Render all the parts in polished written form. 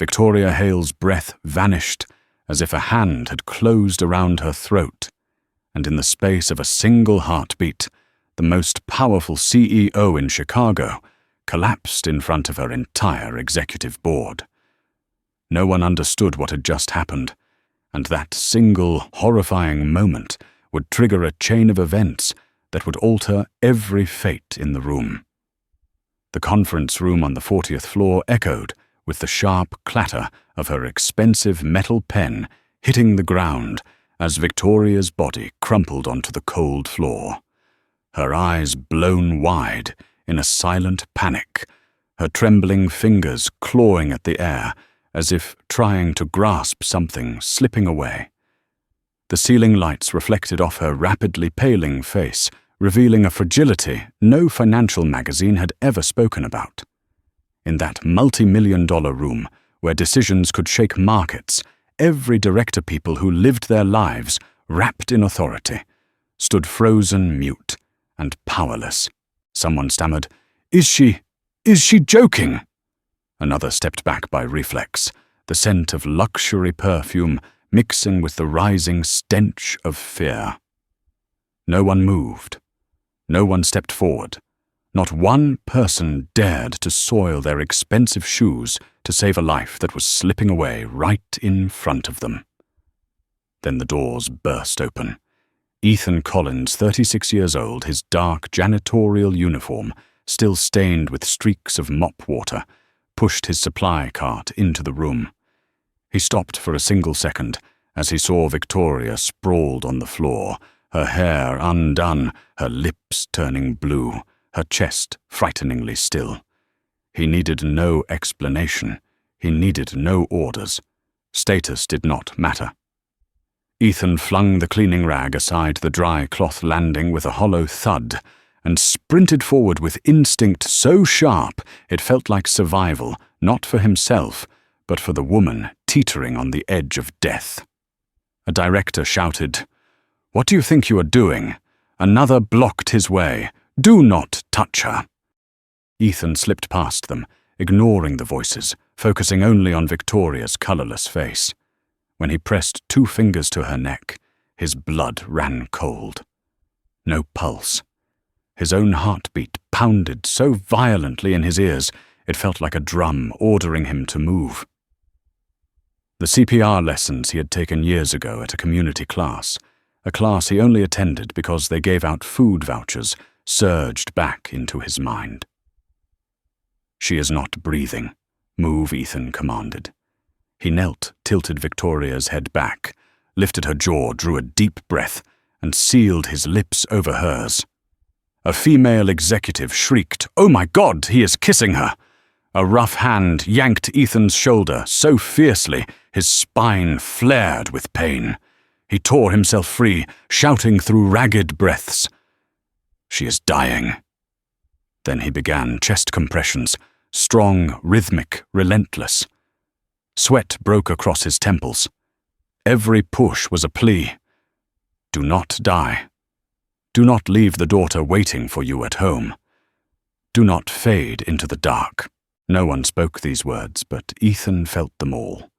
Victoria Hale's breath vanished as if a hand had closed around her throat, and in the space of a single heartbeat, the most powerful CEO in Chicago collapsed in front of her entire executive board. No one understood what had just happened, and that single horrifying moment would trigger a chain of events that would alter every fate in the room. The conference room on the 40th floor echoed with the sharp clatter of her expensive metal pen hitting the ground as Victoria's body crumpled onto the cold floor. Her eyes blown wide in a silent panic, her trembling fingers clawing at the air as if trying to grasp something slipping away. The ceiling lights reflected off her rapidly paling face, revealing a fragility no financial magazine had ever spoken about. In that multi-million-dollar room, where decisions could shake markets, every director people who lived their lives, wrapped in authority, stood frozen, mute, and powerless. Someone stammered, Is she joking?" Another stepped back by reflex, the scent of luxury perfume mixing with the rising stench of fear. No one moved. No one stepped forward. Not one person dared to soil their expensive shoes to save a life that was slipping away right in front of them. Then the doors burst open. Ethan Collins, 36 years old, his dark janitorial uniform still stained with streaks of mop water, pushed his supply cart into the room. He stopped for a single second as he saw Victoria sprawled on the floor, her hair undone, her lips turning blue, her chest frighteningly still. He needed no explanation. He needed no orders. Status did not matter. Ethan flung the cleaning rag aside the dry cloth landing with a hollow thud and sprinted forward with instinct so sharp it felt like survival, not for himself, but for the woman teetering on the edge of death. A director shouted, "What do you think you are doing?" Another blocked his way. "Do not touch her." Ethan slipped past them, ignoring the voices, focusing only on Victoria's colorless face. When he pressed 2 fingers to her neck, his blood ran cold. No pulse. His own heartbeat pounded so violently in his ears it felt like a drum ordering him to move. The CPR lessons he had taken years ago at a community class, a class he only attended because they gave out food vouchers, surged back into his mind. "She is not breathing. Move," Ethan commanded. He knelt, tilted Victoria's head back, lifted her jaw, drew a deep breath, and sealed his lips over hers. A female executive shrieked, "Oh my God, he is kissing her!" A rough hand yanked Ethan's shoulder so fiercely his spine flared with pain. He tore himself free, shouting through ragged breaths, "She is dying." Then he began chest compressions, strong, rhythmic, relentless. Sweat broke across his temples. Every push was a plea. Do not die. Do not leave the daughter waiting for you at home. Do not fade into the dark. No one spoke these words, but Ethan felt them all.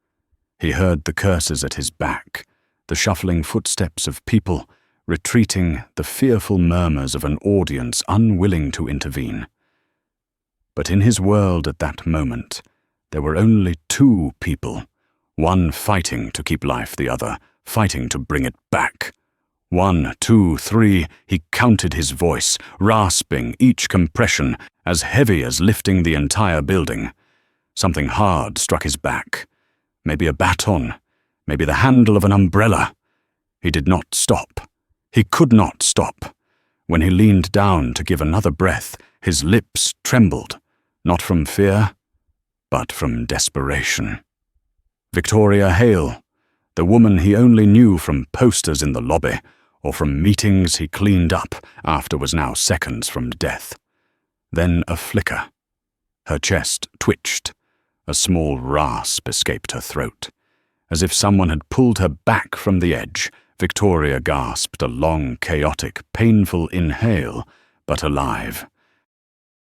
He heard the curses at his back, the shuffling footsteps of people, retreating, the fearful murmurs of an audience unwilling to intervene. But in his world at that moment, there were only 2 people, one fighting to keep life, the other fighting to bring it back. 1, 2, 3, he counted his voice, rasping each compression as heavy as lifting the entire building. Something hard struck his back. Maybe a baton, maybe the handle of an umbrella. He did not stop. He could not stop. When he leaned down to give another breath, his lips trembled, not from fear, but from desperation. Victoria Hale, the woman he only knew from posters in the lobby, or from meetings he cleaned up after was now seconds from death. Then a flicker. Her chest twitched. A small rasp escaped her throat. As if someone had pulled her back from the edge, Victoria gasped a long, chaotic, painful inhale, but alive.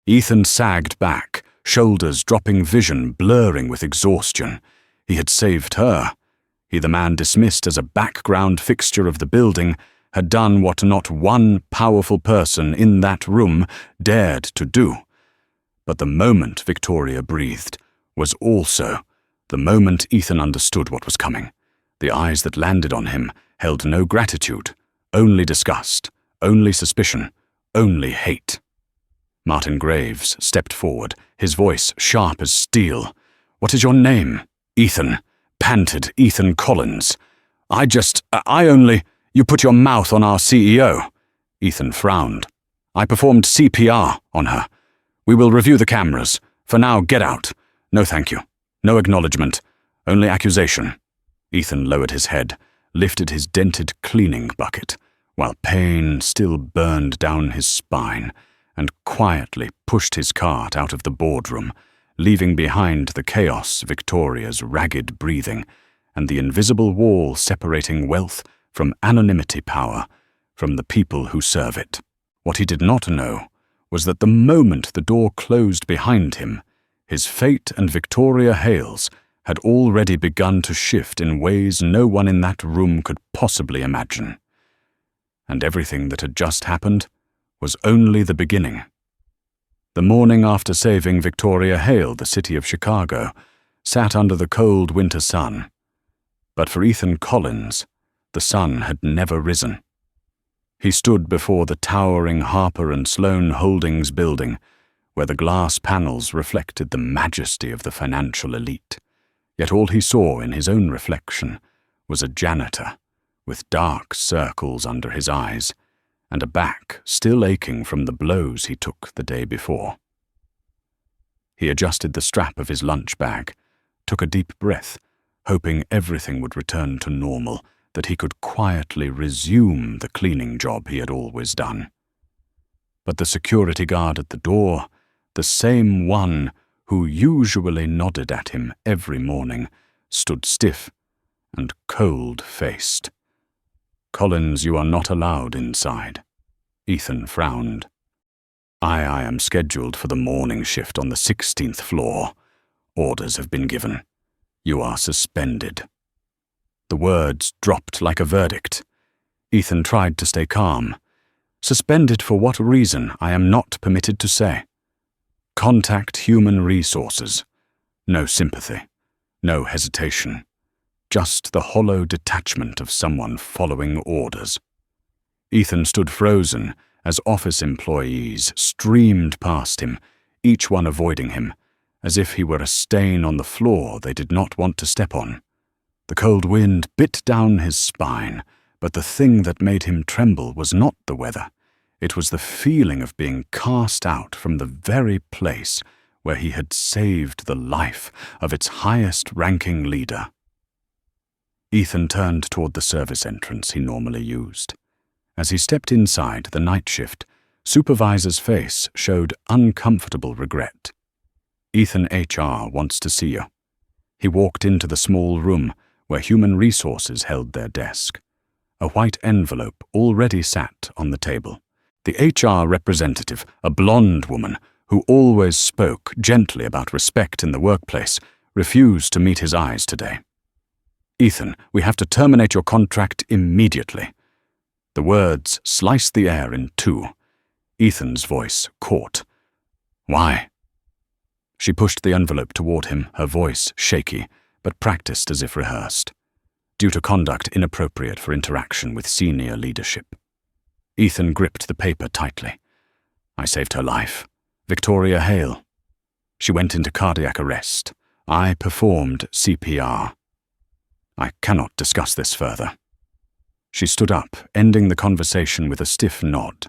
Ethan sagged back, shoulders dropping, vision blurring with exhaustion. He had saved her. He, the man dismissed as a background fixture of the building, had done what not one powerful person in that room dared to do. But the moment Victoria breathed was also the moment Ethan understood what was coming. The eyes that landed on him held no gratitude, only disgust, only suspicion, only hate. Martin Graves stepped forward, his voice sharp as steel. "What is your name?" "Ethan," panted Ethan Collins. I only... You put your mouth on our CEO." Ethan frowned. "I performed CPR on her. We will review the cameras. For now, get out. No thank you. No acknowledgement. Only accusation." Ethan lowered his head, lifted his dented cleaning bucket, while pain still burned down his spine, and quietly pushed his cart out of the boardroom, leaving behind the chaos Victoria's ragged breathing and the invisible wall separating wealth from anonymity power from the people who serve it. What he did not know was that the moment the door closed behind him, his fate and Victoria Hale's had already begun to shift in ways no one in that room could possibly imagine. And everything that had just happened was only the beginning. The morning after saving Victoria Hale, the city of Chicago sat under the cold winter sun. But for Ethan Collins, the sun had never risen. He stood before the towering Harper and Sloan Holdings building, where the glass panels reflected the majesty of the financial elite. Yet all he saw in his own reflection was a janitor, with dark circles under his eyes, and a back still aching from the blows he took the day before. He adjusted the strap of his lunch bag, took a deep breath, hoping everything would return to normal, that he could quietly resume the cleaning job he had always done. But the security guard at the door, the same one who usually nodded at him every morning, stood stiff and cold-faced. "Collins, you are not allowed inside." Ethan frowned. I am scheduled for the morning shift on the 16th floor. Orders have been given. You are suspended." The words dropped like a verdict. Ethan tried to stay calm. "Suspended for what reason, I am not permitted to say. Contact human resources. No sympathy. No hesitation. Just the hollow detachment of someone following orders." Ethan stood frozen as office employees streamed past him, each one avoiding him, as if he were a stain on the floor they did not want to step on. The cold wind bit down his spine, but the thing that made him tremble was not the weather. It was the feeling of being cast out from the very place where he had saved the life of its highest-ranking leader. Ethan turned toward the service entrance he normally used. As he stepped inside the night shift, Supervisor's face showed uncomfortable regret. "Ethan, HR wants to see you." He walked into the small room where Human Resources held their desk. A white envelope already sat on the table. The HR representative, a blonde woman who always spoke gently about respect in the workplace, refused to meet his eyes today. "Ethan, we have to terminate your contract immediately." The words sliced the air in two. Ethan's voice caught. "Why?" She pushed the envelope toward him, her voice shaky, but practiced as if rehearsed. "Due to conduct inappropriate for interaction with senior leadership." Ethan gripped the paper tightly. "I saved her life. Victoria Hale. She went into cardiac arrest. I performed CPR. I cannot discuss this further." She stood up, ending the conversation with a stiff nod.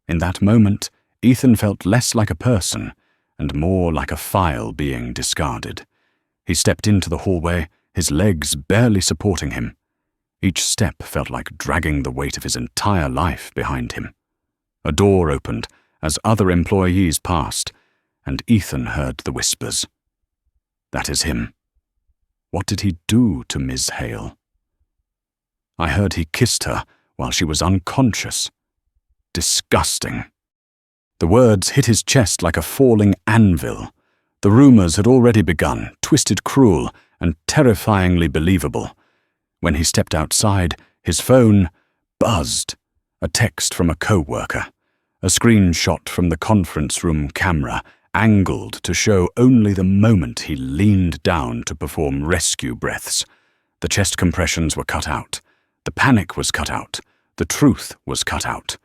In that moment, Ethan felt less like a person and more like a file being discarded. He stepped into the hallway, his legs barely supporting him. Each step felt like dragging the weight of his entire life behind him. A door opened as other employees passed, and Ethan heard the whispers. "That is him. What did he do to Ms. Hale? I heard he kissed her while she was unconscious. Disgusting." The words hit his chest like a falling anvil. The rumors had already begun, twisted, cruel, and terrifyingly believable. When he stepped outside, his phone buzzed. A text from a co-worker. A screenshot from the conference room camera, angled to show only the moment he leaned down to perform rescue breaths. The chest compressions were cut out. The panic was cut out. The truth was cut out.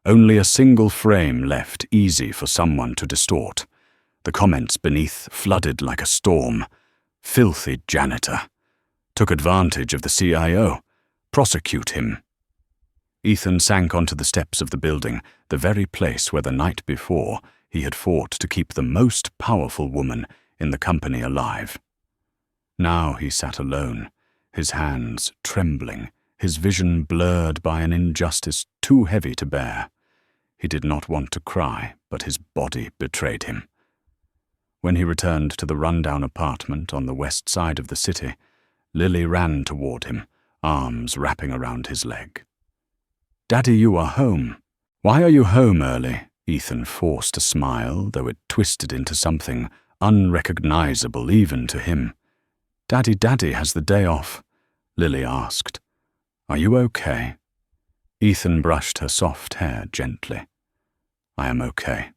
Only a single frame left, easy for someone to distort. The comments beneath flooded like a storm. Filthy janitor. Took advantage of the CIO. Prosecute him. Ethan sank onto the steps of the building, the very place where the night before he had fought to keep the most powerful woman in the company alive. Now he sat alone, his hands trembling, his vision blurred by an injustice too heavy to bear. He did not want to cry, but his body betrayed him. When he returned to the rundown apartment on the west side of the city, Lily ran toward him, arms wrapping around his leg. "Daddy, you are home." "Why are you home early?" Ethan forced a smile, though it twisted into something unrecognizable even to him. Daddy has the day off," Lily asked. "Are you okay?" Ethan brushed her soft hair gently. "I am okay,"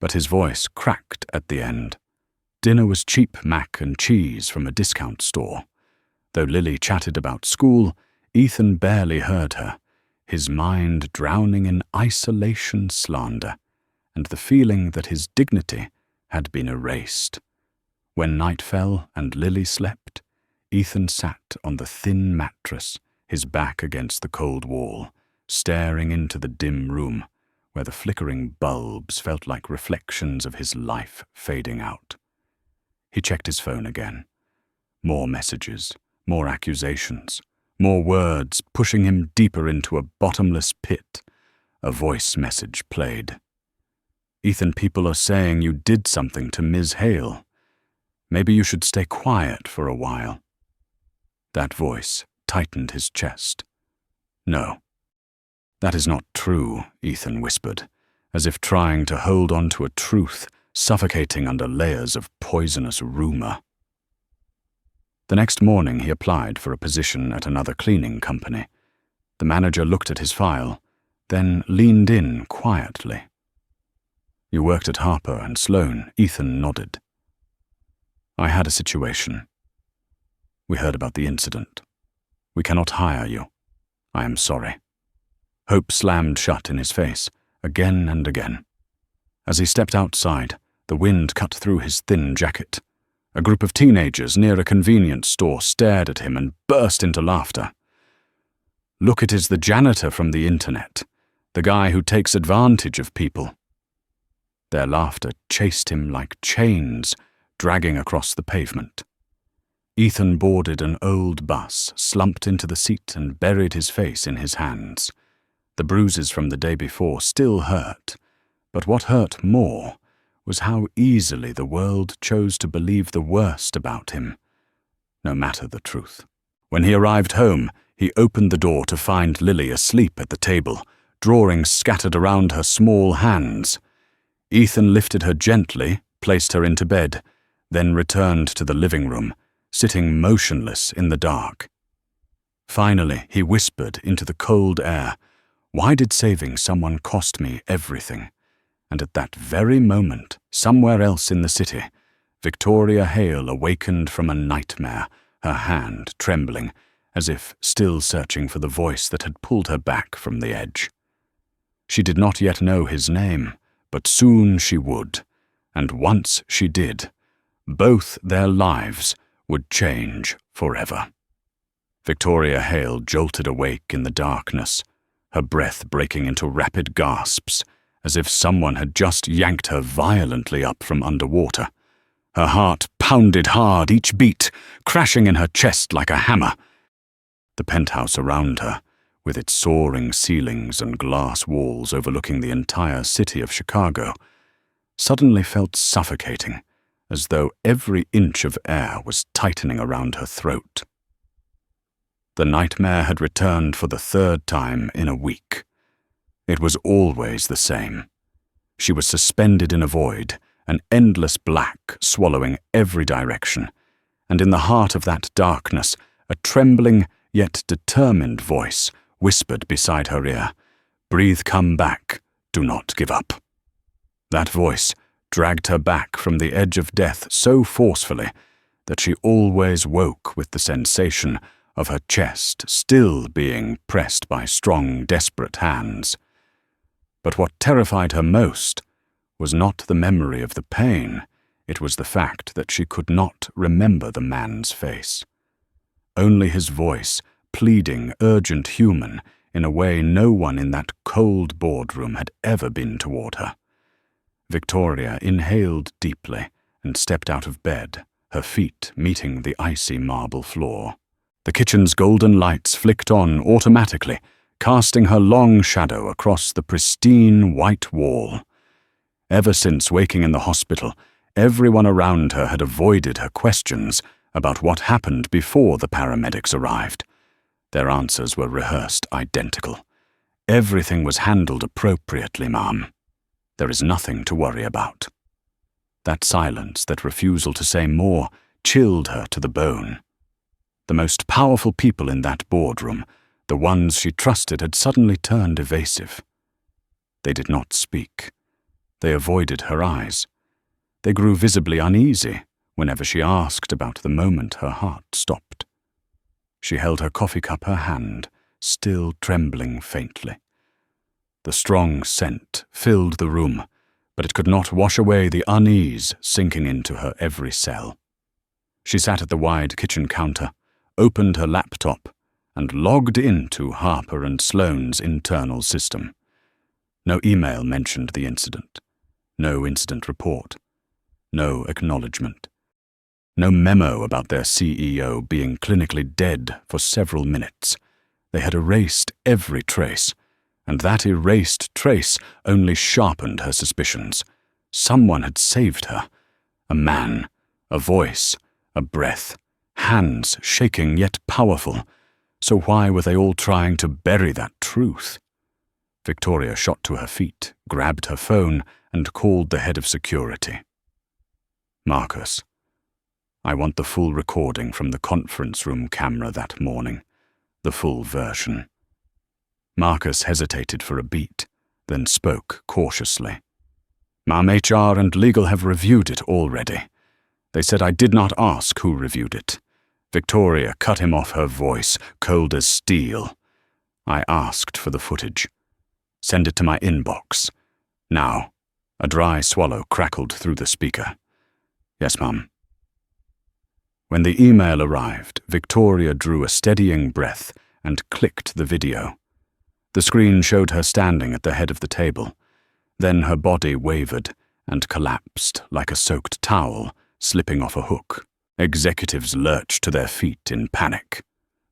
but his voice cracked at the end. Dinner was cheap mac and cheese from a discount store. Though Lily chatted about school, Ethan barely heard her, his mind drowning in isolation slander, and the feeling that his dignity had been erased. When night fell and Lily slept, Ethan sat on the thin mattress, his back against the cold wall, staring into the dim room, where the flickering bulbs felt like reflections of his life fading out. He checked his phone again. More messages, more accusations, more words pushing him deeper into a bottomless pit. A voice message played. "Ethan, people are saying you did something to Ms. Hale. Maybe you should stay quiet for a while." That voice tightened his chest. "No. That is not true," Ethan whispered, as if trying to hold on to a truth suffocating under layers of poisonous rumor. The next morning he applied for a position at another cleaning company. The manager looked at his file, then leaned in quietly. "You worked at Harper and Sloan," Ethan nodded. "I had a situation. We heard about the incident. We cannot hire you. I am sorry." Hope slammed shut in his face, again and again. As he stepped outside, the wind cut through his thin jacket. A group of teenagers near a convenience store stared at him and burst into laughter. "Look, it is the janitor from the internet, the guy who takes advantage of people." Their laughter chased him like chains, dragging across the pavement. Ethan boarded an old bus, slumped into the seat and buried his face in his hands. The bruises from the day before still hurt, but what hurt more was how easily the world chose to believe the worst about him, no matter the truth. When he arrived home, he opened the door to find Lily asleep at the table, drawings scattered around her small hands. Ethan lifted her gently, placed her into bed, then returned to the living room, sitting motionless in the dark. Finally, he whispered into the cold air, "Why did saving someone cost me everything?" And at that very moment, somewhere else in the city, Victoria Hale awakened from a nightmare, her hand trembling, as if still searching for the voice that had pulled her back from the edge. She did not yet know his name, but soon she would, and once she did, both their lives would change forever. Victoria Hale jolted awake in the darkness, her breath breaking into rapid gasps, as if someone had just yanked her violently up from underwater. Her heart pounded hard each beat, crashing in her chest like a hammer. The penthouse around her, with its soaring ceilings and glass walls overlooking the entire city of Chicago, suddenly felt suffocating, as though every inch of air was tightening around her throat. The nightmare had returned for the third time in a week. It was always the same. She was suspended in a void, an endless black swallowing every direction, and in the heart of that darkness, a trembling yet determined voice whispered beside her ear, "Breathe, come back, do not give up." That voice dragged her back from the edge of death so forcefully that she always woke with the sensation of her chest still being pressed by strong, desperate hands. But what terrified her most was not the memory of the pain, it was the fact that she could not remember the man's face. Only his voice, pleading, urgent, human, in a way no one in that cold boardroom had ever been toward her. Victoria inhaled deeply and stepped out of bed, her feet meeting the icy marble floor. The kitchen's golden lights flicked on automatically, casting her long shadow across the pristine white wall. Ever since waking in the hospital, everyone around her had avoided her questions about what happened before the paramedics arrived. Their answers were rehearsed identical. "Everything was handled appropriately, ma'am. There is nothing to worry about." That silence, that refusal to say more, chilled her to the bone. The most powerful people in that boardroom, the ones she trusted, had suddenly turned evasive. They did not speak. They avoided her eyes. They grew visibly uneasy whenever she asked about the moment her heart stopped. She held her coffee cup, her hand, still trembling faintly. The strong scent filled the room, but it could not wash away the unease sinking into her every cell. She sat at the wide kitchen counter, opened her laptop, and logged into Harper and Sloane's internal system. No email mentioned the incident. No incident report. No acknowledgement. No memo about their CEO being clinically dead for several minutes. They had erased every trace, and that erased trace only sharpened her suspicions. Someone had saved her. A man, a voice, a breath, hands shaking yet powerful. So why were they all trying to bury that truth? Victoria shot to her feet, grabbed her phone, and called the head of security. "Marcus, I want the full recording from the conference room camera that morning. The full version." Marcus hesitated for a beat, then spoke cautiously. "Ma'am, HR and legal have reviewed it already. They said I did not ask who reviewed it." Victoria cut him off, her voice cold as steel. "I asked for the footage. Send it to my inbox. Now." A dry swallow crackled through the speaker. "Yes, ma'am." When the email arrived, Victoria drew a steadying breath and clicked the video. The screen showed her standing at the head of the table. Then her body wavered and collapsed like a soaked towel slipping off a hook. Executives lurched to their feet in panic.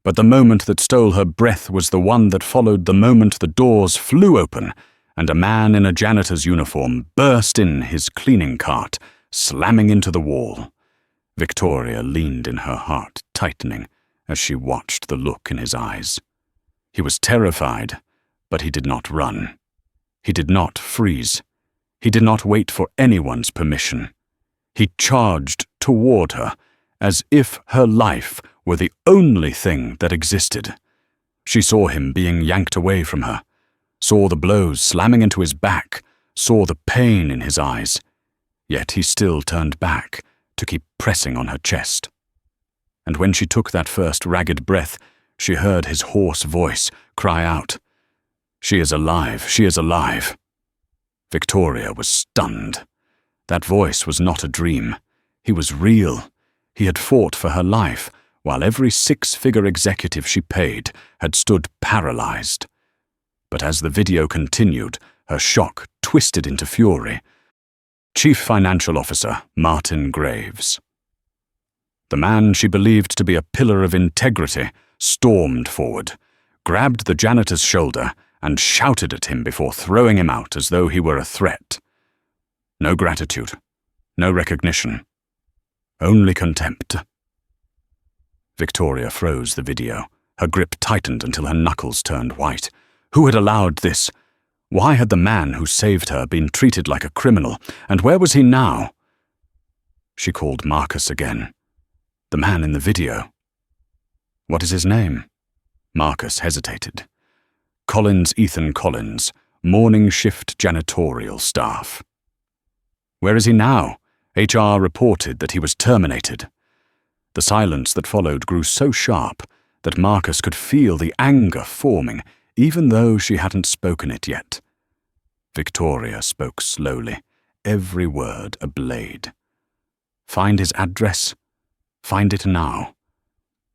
But the moment that stole her breath was the one that followed the moment the doors flew open and a man in a janitor's uniform burst in his cleaning cart, slamming into the wall. Victoria leaned in, her heart tightening as she watched the look in his eyes. He was terrified, but he did not run. He did not freeze. He did not wait for anyone's permission. He charged toward her, as if her life were the only thing that existed. She saw him being yanked away from her, saw the blows slamming into his back, saw the pain in his eyes. Yet he still turned back to keep pressing on her chest. And when she took that first ragged breath, she heard his hoarse voice cry out, "She is alive, she is alive." Victoria was stunned. That voice was not a dream. He was real. He had fought for her life, while every six-figure executive she paid had stood paralyzed. But as the video continued, her shock twisted into fury. Chief Financial Officer Martin Graves. The man she believed to be a pillar of integrity stormed forward, grabbed the janitor's shoulder, and shouted at him before throwing him out as though he were a threat. No gratitude, no recognition, only contempt. Victoria froze the video. Her grip tightened until her knuckles turned white. Who had allowed this? Why had the man who saved her been treated like a criminal, and where was he now? She called Marcus again. The man in the video. What is his name? Marcus hesitated. Ethan Collins, morning shift janitorial staff. Where is he now? HR reported that he was terminated. The silence that followed grew so sharp that Marcus could feel the anger forming, even though she hadn't spoken it yet. Victoria spoke slowly, every word a blade. Find his address. Find it now.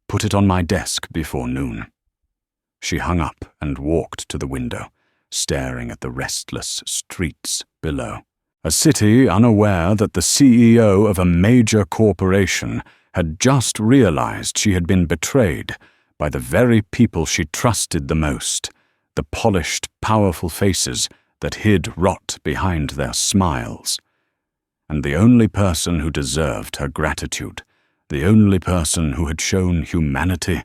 Put it on my desk before noon. She hung up and walked to the window, staring at the restless streets below. A city unaware that the CEO of a major corporation had just realized she had been betrayed by the very people she trusted the most, the polished, powerful faces that hid rot behind their smiles. And the only person who deserved her gratitude, the only person who had shown humanity,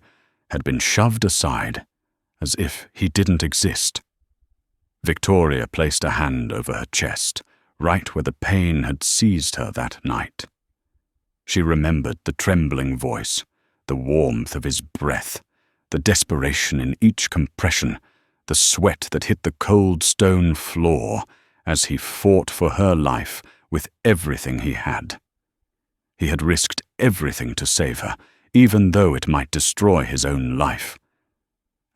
had been shoved aside as if he didn't exist. Victoria placed a hand over her chest, right where the pain had seized her that night. She remembered the trembling voice, the warmth of his breath, the desperation in each compression, the sweat that hit the cold stone floor as he fought for her life with everything he had. He had risked everything to save her, even though it might destroy his own life.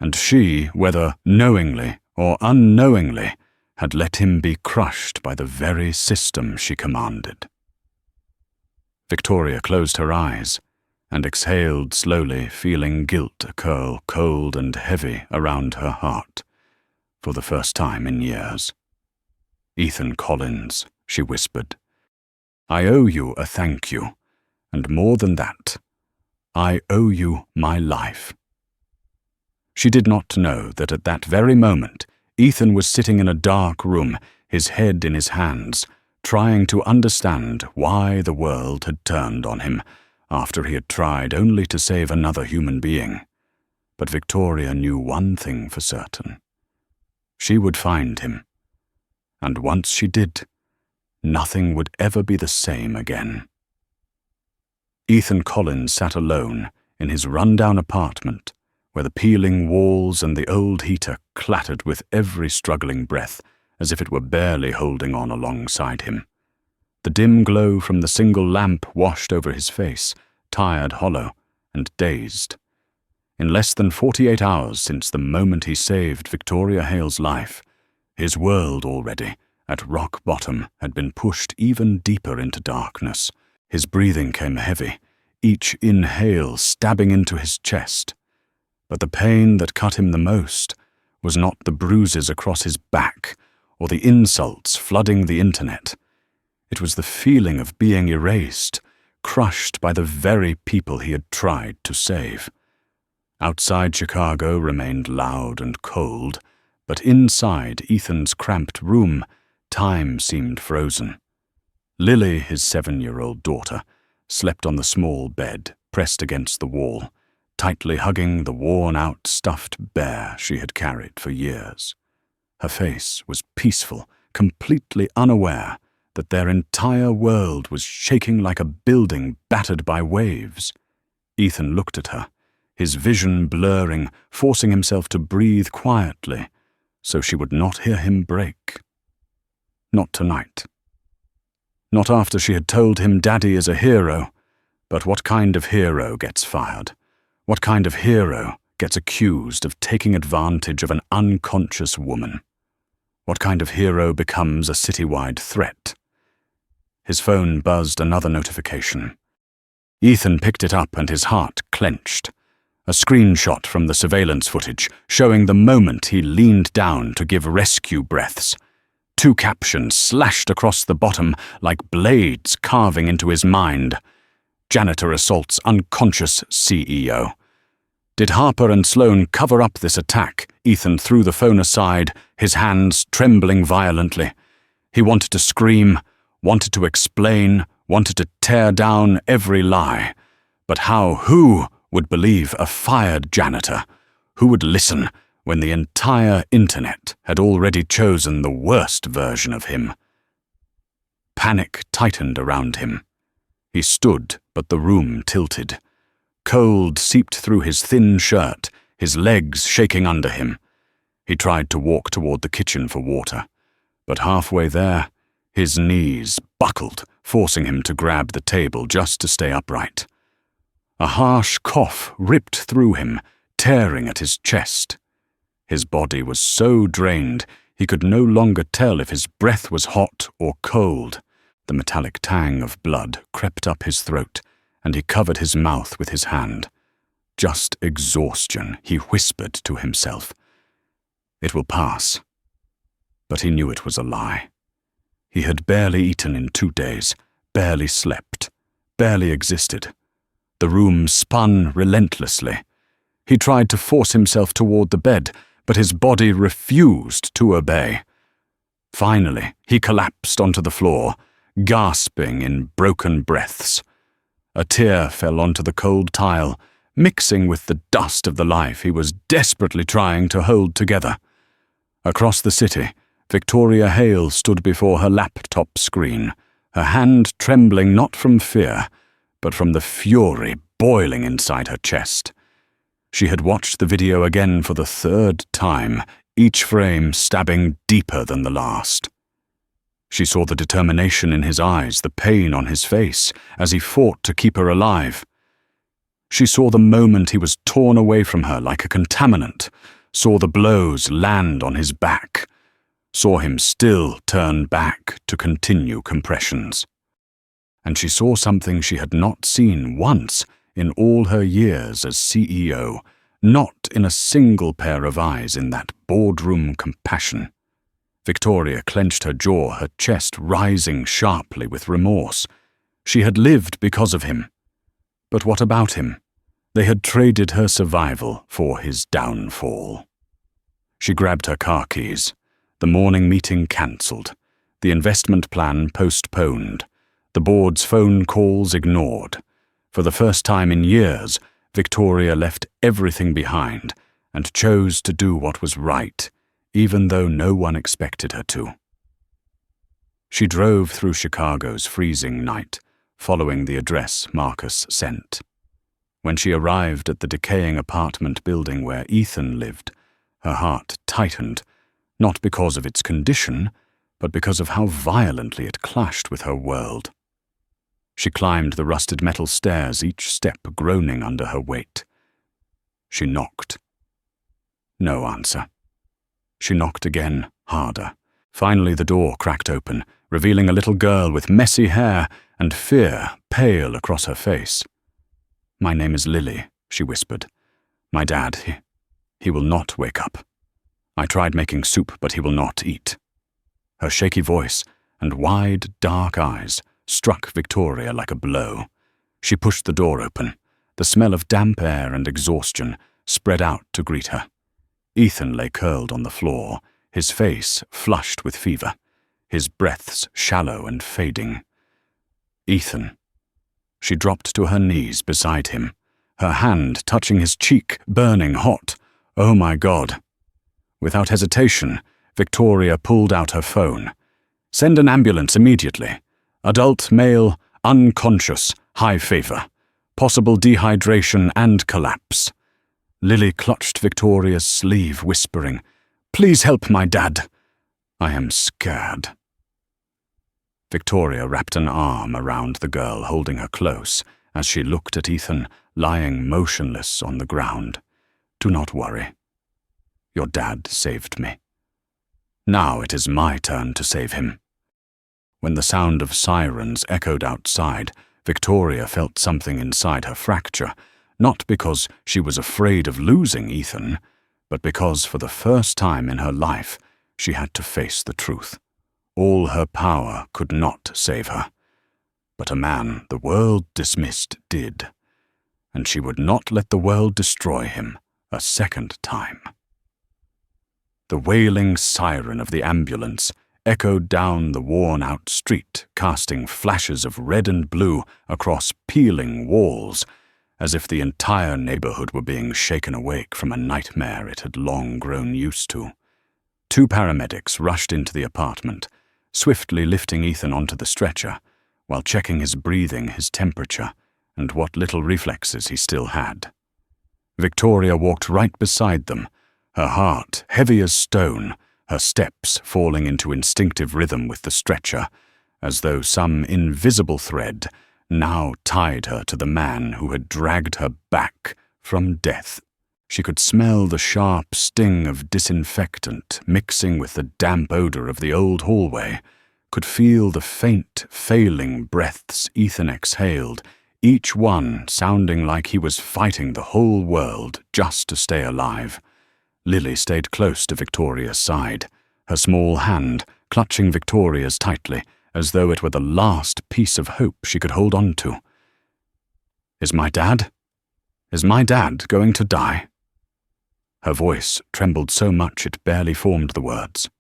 And she, whether knowingly or unknowingly, had let him be crushed by the very system she commanded. Victoria closed her eyes and exhaled slowly, feeling guilt curl cold and heavy around her heart, for the first time in years. Ethan Collins, she whispered, I owe you a thank you, and more than that, I owe you my life. She did not know that at that very moment, Ethan was sitting in a dark room, his head in his hands, trying to understand why the world had turned on him after he had tried only to save another human being. But Victoria knew one thing for certain. She would find him. And once she did, nothing would ever be the same again. Ethan Collins sat alone in his run-down apartment, where the peeling walls and the old heater clattered with every struggling breath, as if it were barely holding on alongside him. The dim glow from the single lamp washed over his face, tired, hollow, and dazed. In less than 48 hours since the moment he saved Victoria Hale's life, his world already, at rock bottom, had been pushed even deeper into darkness. His breathing came heavy, each inhale stabbing into his chest. But the pain that cut him the most was not the bruises across his back or the insults flooding the internet. It was the feeling of being erased, crushed by the very people he had tried to save. Outside Chicago remained loud and cold, but inside Ethan's cramped room, time seemed frozen. Lily, his 7-year-old daughter, slept on the small bed pressed against the wall, tightly hugging the worn-out stuffed bear she had carried for years. Her face was peaceful, completely unaware that their entire world was shaking like a building battered by waves. Ethan looked at her, his vision blurring, forcing himself to breathe quietly so she would not hear him break. Not tonight. Not after she had told him Daddy is a hero, but what kind of hero gets fired? What kind of hero gets accused of taking advantage of an unconscious woman? What kind of hero becomes a citywide threat? His phone buzzed another notification. Ethan picked it up and his heart clenched. A screenshot from the surveillance footage showing the moment he leaned down to give rescue breaths. 2 captions slashed across the bottom like blades carving into his mind. Janitor assaults unconscious CEO. Did Harper and Sloan cover up this attack? Ethan threw the phone aside, his hands trembling violently. He wanted to scream, wanted to explain, wanted to tear down every lie. But who would believe a fired janitor? Who would listen when the entire internet had already chosen the worst version of him. Panic tightened around him. He stood, but the room tilted. Cold seeped through his thin shirt, his legs shaking under him. He tried to walk toward the kitchen for water, but halfway there, his knees buckled, forcing him to grab the table just to stay upright. A harsh cough ripped through him, tearing at his chest. His body was so drained he could no longer tell if his breath was hot or cold. The metallic tang of blood crept up his throat, and he covered his mouth with his hand. Just exhaustion, he whispered to himself. It will pass. But he knew it was a lie. He had barely eaten in 2 days, barely slept, barely existed. The room spun relentlessly. He tried to force himself toward the bed, but his body refused to obey. Finally, he collapsed onto the floor, gasping in broken breaths. A tear fell onto the cold tile, mixing with the dust of the life he was desperately trying to hold together. Across the city, Victoria Hale stood before her laptop screen, her hand trembling not from fear, but from the fury boiling inside her chest. She had watched the video again for the 3rd time, each frame stabbing deeper than the last. She saw the determination in his eyes, the pain on his face, as he fought to keep her alive. She saw the moment he was torn away from her like a contaminant, saw the blows land on his back, saw him still turn back to continue compressions. And she saw something she had not seen once in all her years as CEO, not in a single pair of eyes in that boardroom compassion. Victoria clenched her jaw, her chest rising sharply with remorse. She had lived because of him. But what about him? They had traded her survival for his downfall. She grabbed her car keys. The morning meeting cancelled. The investment plan postponed. The board's phone calls ignored. For the first time in years, Victoria left everything behind and chose to do what was right, even though no one expected her to. She drove through Chicago's freezing night, following the address Marcus sent. When she arrived at the decaying apartment building where Ethan lived, her heart tightened, not because of its condition, but because of how violently it clashed with her world. She climbed the rusted metal stairs, each step groaning under her weight. She knocked. No answer. She knocked again, harder. Finally the door cracked open, revealing a little girl with messy hair and fear pale across her face. "My name is Lily," she whispered. "My dad, he will not wake up. I tried making soup, but he will not eat." Her shaky voice and wide, dark eyes struck Victoria like a blow. She pushed the door open. The smell of damp air and exhaustion spread out to greet her. Ethan lay curled on the floor, his face flushed with fever, his breaths shallow and fading. Ethan. She dropped to her knees beside him, her hand touching his cheek, burning hot. Oh my God. Without hesitation, Victoria pulled out her phone. "Send an ambulance immediately. Adult male, unconscious, high fever. Possible dehydration and collapse." Lily clutched Victoria's sleeve, whispering, "Please help my dad. I am scared." Victoria wrapped an arm around the girl, holding her close, as she looked at Ethan, lying motionless on the ground. "Do not worry. Your dad saved me. Now it is my turn to save him." When the sound of sirens echoed outside, Victoria felt something inside her fracture, not because she was afraid of losing Ethan, but because for the first time in her life she had to face the truth. All her power could not save her. But a man the world dismissed did, and she would not let the world destroy him a second time. The wailing siren of the ambulance echoed down the worn-out street, casting flashes of red and blue across peeling walls, as if the entire neighborhood were being shaken awake from a nightmare it had long grown used to. 2 paramedics rushed into the apartment, swiftly lifting Ethan onto the stretcher, while checking his breathing, his temperature, and what little reflexes he still had. Victoria walked right beside them, her heart heavy as stone, her steps falling into instinctive rhythm with the stretcher, as though some invisible thread now tied her to the man who had dragged her back from death. She could smell the sharp sting of disinfectant mixing with the damp odor of the old hallway, could feel the faint, failing breaths Ethan exhaled, each one sounding like he was fighting the whole world just to stay alive. Lily stayed close to Victoria's side, her small hand clutching Victoria's tightly, as though it were the last piece of hope she could hold on to. Is my dad going to die? Her voice trembled so much it barely formed the words.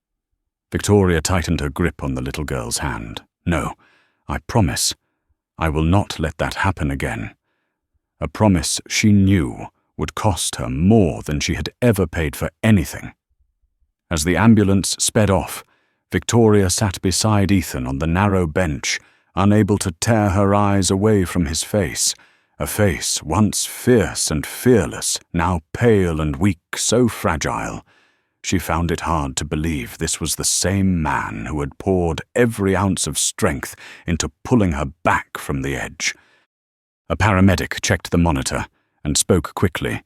Victoria tightened her grip on the little girl's hand. No, I promise. I will not let that happen again. A promise she knew would cost her more than she had ever paid for anything. As the ambulance sped off, Victoria sat beside Ethan on the narrow bench, unable to tear her eyes away from his face, a face once fierce and fearless, now pale and weak, so fragile. She found it hard to believe this was the same man who had poured every ounce of strength into pulling her back from the edge. A paramedic checked the monitor and spoke quickly.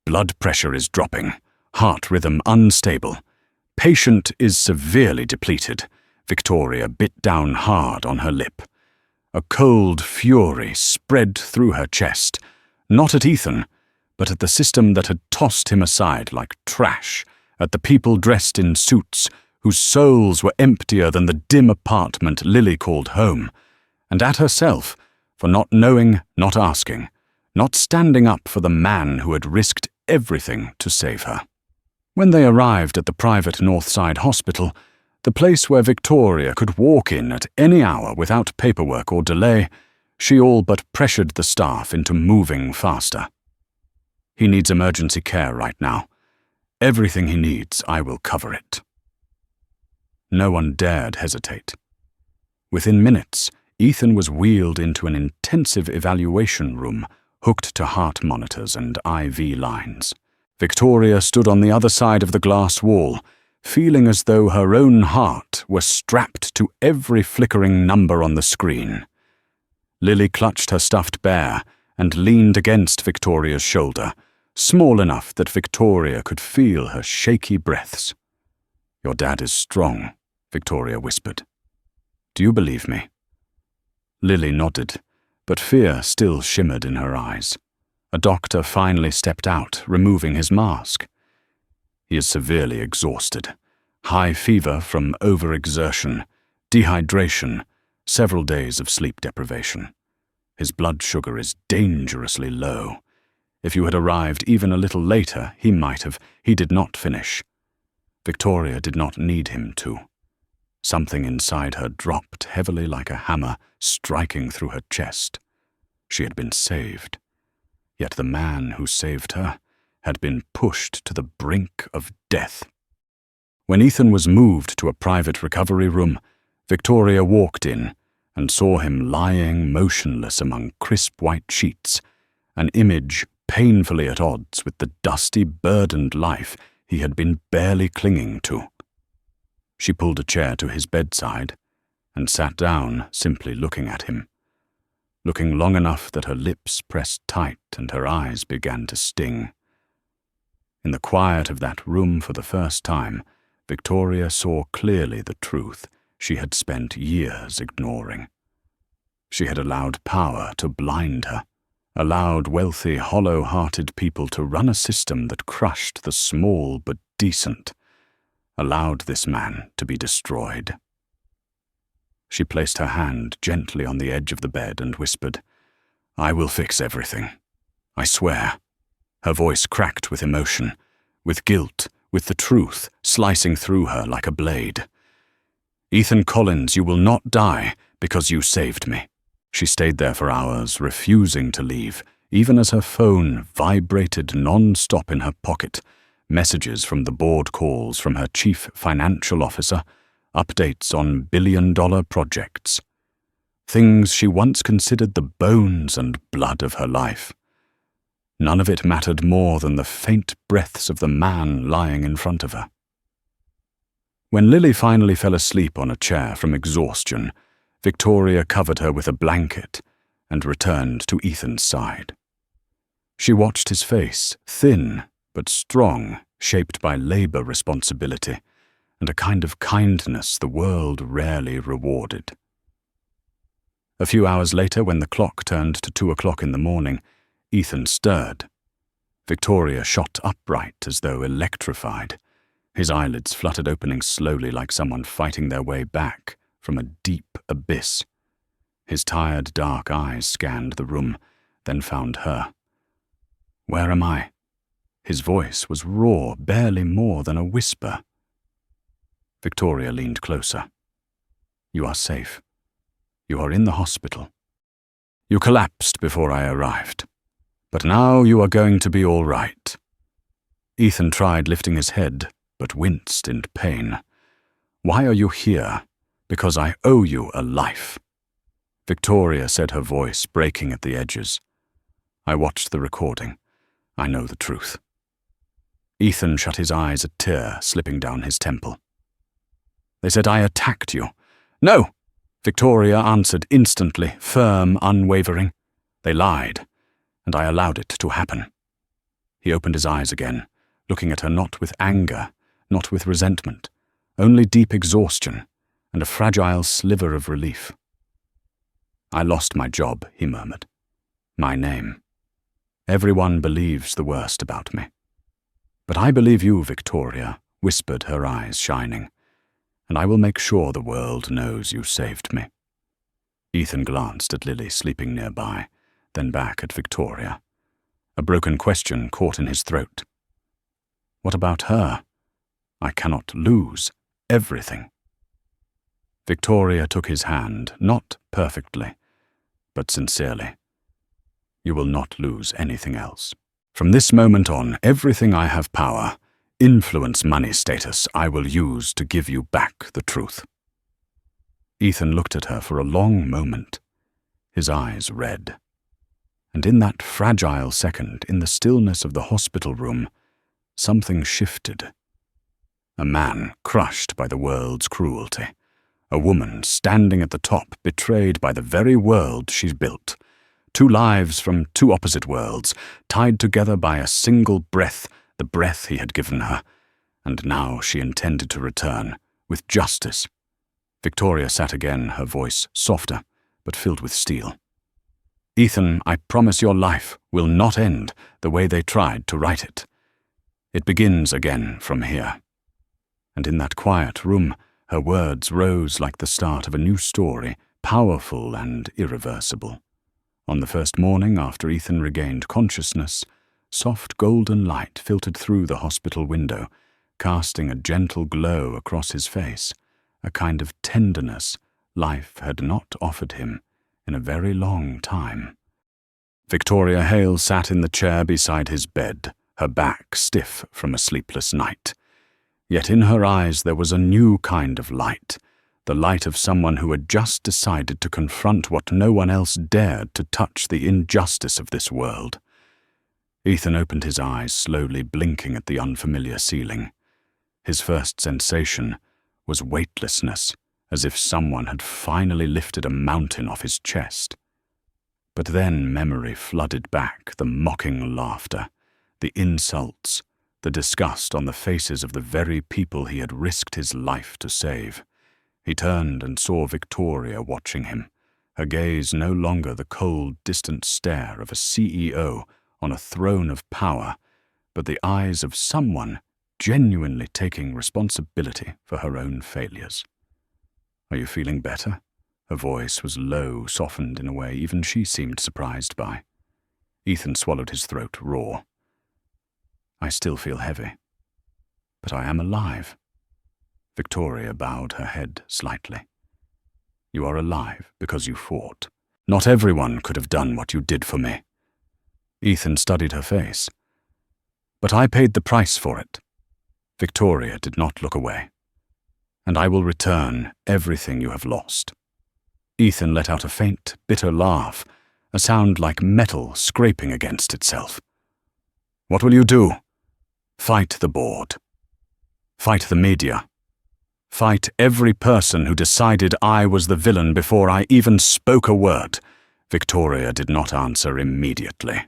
Blood pressure is dropping, heart rhythm unstable. Patient is severely depleted. Victoria bit down hard on her lip. A cold fury spread through her chest, not at Ethan, but at the system that had tossed him aside like trash, at the people dressed in suits whose souls were emptier than the dim apartment Lily called home, and at herself for not knowing, not asking, not standing up for the man who had risked everything to save her. When they arrived at the private Northside hospital, the place where Victoria could walk in at any hour without paperwork or delay, she all but pressured the staff into moving faster. He needs emergency care right now. Everything he needs, I will cover it. No one dared hesitate. Within minutes, Ethan was wheeled into an intensive evaluation room, hooked to heart monitors and IV lines. Victoria stood on the other side of the glass wall, feeling as though her own heart were strapped to every flickering number on the screen. Lily clutched her stuffed bear and leaned against Victoria's shoulder, small enough that Victoria could feel her shaky breaths. "Your dad is strong," Victoria whispered. "Do you believe me?" Lily nodded, but fear still shimmered in her eyes. A doctor finally stepped out, removing his mask. He is severely exhausted. High fever from overexertion, dehydration, several days of sleep deprivation. His blood sugar is dangerously low. If you had arrived even a little later, he might have. He did not finish. Victoria did not need him to. Something inside her dropped heavily like a hammer, striking through her chest. She had been saved. Yet the man who saved her had been pushed to the brink of death. When Ethan was moved to a private recovery room, Victoria walked in and saw him lying motionless among crisp white sheets, an image painfully at odds with the dusty, burdened life he had been barely clinging to. She pulled a chair to his bedside and sat down, simply looking at him, looking long enough that her lips pressed tight and her eyes began to sting. In the quiet of that room for the first time, Victoria saw clearly the truth she had spent years ignoring. She had allowed power to blind her, allowed wealthy, hollow-hearted people to run a system that crushed the small but decent, allowed this man to be destroyed. She placed her hand gently on the edge of the bed and whispered, "I will fix everything. I swear." Her voice cracked with emotion, with guilt, with the truth slicing through her like a blade. "Ethan Collins, you will not die because you saved me." She stayed there for hours, refusing to leave, even as her phone vibrated non-stop in her pocket, messages from the board calls from her chief financial officer, updates on billion-dollar projects. Things she once considered the bones and blood of her life. None of it mattered more than the faint breaths of the man lying in front of her. When Lily finally fell asleep on a chair from exhaustion, Victoria covered her with a blanket and returned to Ethan's side. She watched his face, thin but strong, shaped by labor responsibility and a kind of kindness the world rarely rewarded. A few hours later, when the clock turned to 2 o'clock in the morning, Ethan stirred. Victoria shot upright as though electrified. His eyelids fluttered opening slowly like someone fighting their way back from a deep abyss. His tired, dark eyes scanned the room, then found her. "Where am I?" His voice was raw, barely more than a whisper. Victoria leaned closer. "You are safe. You are in the hospital. You collapsed before I arrived. But now you are going to be all right." Ethan tried lifting his head, but winced in pain. "Why are you here? Because I owe you a life." Victoria said, her voice breaking at the edges. "I watched the recording. I know the truth." Ethan shut his eyes, a tear slipping down his temple. "They said I attacked you." "No!" Victoria answered instantly, firm, unwavering. "They lied, and I allowed it to happen." He opened his eyes again, looking at her not with anger, not with resentment, only deep exhaustion and a fragile sliver of relief. "I lost my job," he murmured. "My name. Everyone believes the worst about me. But I believe you, Victoria," whispered her eyes shining, "and I will make sure the world knows you saved me." Ethan glanced at Lily sleeping nearby, then back at Victoria. A broken question caught in his throat. "What about her? I cannot lose everything." Victoria took his hand, not perfectly, but sincerely. "You will not lose anything else. From this moment on, everything I have power, influence, money, status, I will use to give you back the truth." Ethan looked at her for a long moment, his eyes red. And in that fragile second, in the stillness of the hospital room, something shifted. A man crushed by the world's cruelty. A woman standing at the top, betrayed by the very world she's built. Two lives from two opposite worlds, tied together by a single breath, the breath he had given her. And now she intended to return, with justice. Victoria sat again, her voice softer, but filled with steel. "Ethan, I promise your life will not end the way they tried to write it. It begins again from here." And in that quiet room, her words rose like the start of a new story, powerful and irreversible. On the first morning after Ethan regained consciousness, soft golden light filtered through the hospital window, casting a gentle glow across his face, a kind of tenderness life had not offered him in a very long time. Victoria Hale sat in the chair beside his bed, her back stiff from a sleepless night. Yet in her eyes there was a new kind of light, the light of someone who had just decided to confront what no one else dared, to touch the injustice of this world. Ethan opened his eyes, slowly blinking at the unfamiliar ceiling. His first sensation was weightlessness, as if someone had finally lifted a mountain off his chest. But then memory flooded back, the mocking laughter, the insults, the disgust on the faces of the very people he had risked his life to save. He turned and saw Victoria watching him, her gaze no longer the cold, distant stare of a CEO on a throne of power, but the eyes of someone genuinely taking responsibility for her own failures. "Are you feeling better?" Her voice was low, softened in a way even she seemed surprised by. Ethan swallowed his throat raw. "I still feel heavy, but I am alive." Victoria bowed her head slightly. "You are alive because you fought. Not everyone could have done what you did for me." Ethan studied her face. But I paid the price for it. Victoria did not look away. And I will return everything you have lost. Ethan let out a faint, bitter laugh, a sound like metal scraping against itself. What will you do? Fight the board. Fight the media. Fight every person who decided I was the villain before I even spoke a word. Victoria did not answer immediately.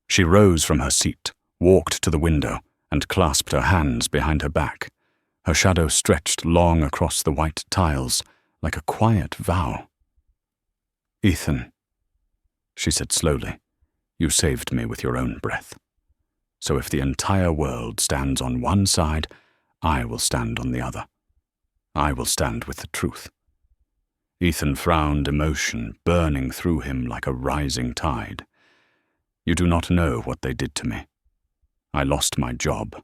She rose from her seat, walked to the window, and clasped her hands behind her back. Her shadow stretched long across the white tiles, like a quiet vow. Ethan, she said slowly, you saved me with your own breath. So if the entire world stands on one side, I will stand on the other. I will stand with the truth. Ethan frowned, emotion burning through him like a rising tide. You do not know what they did to me. I lost my job.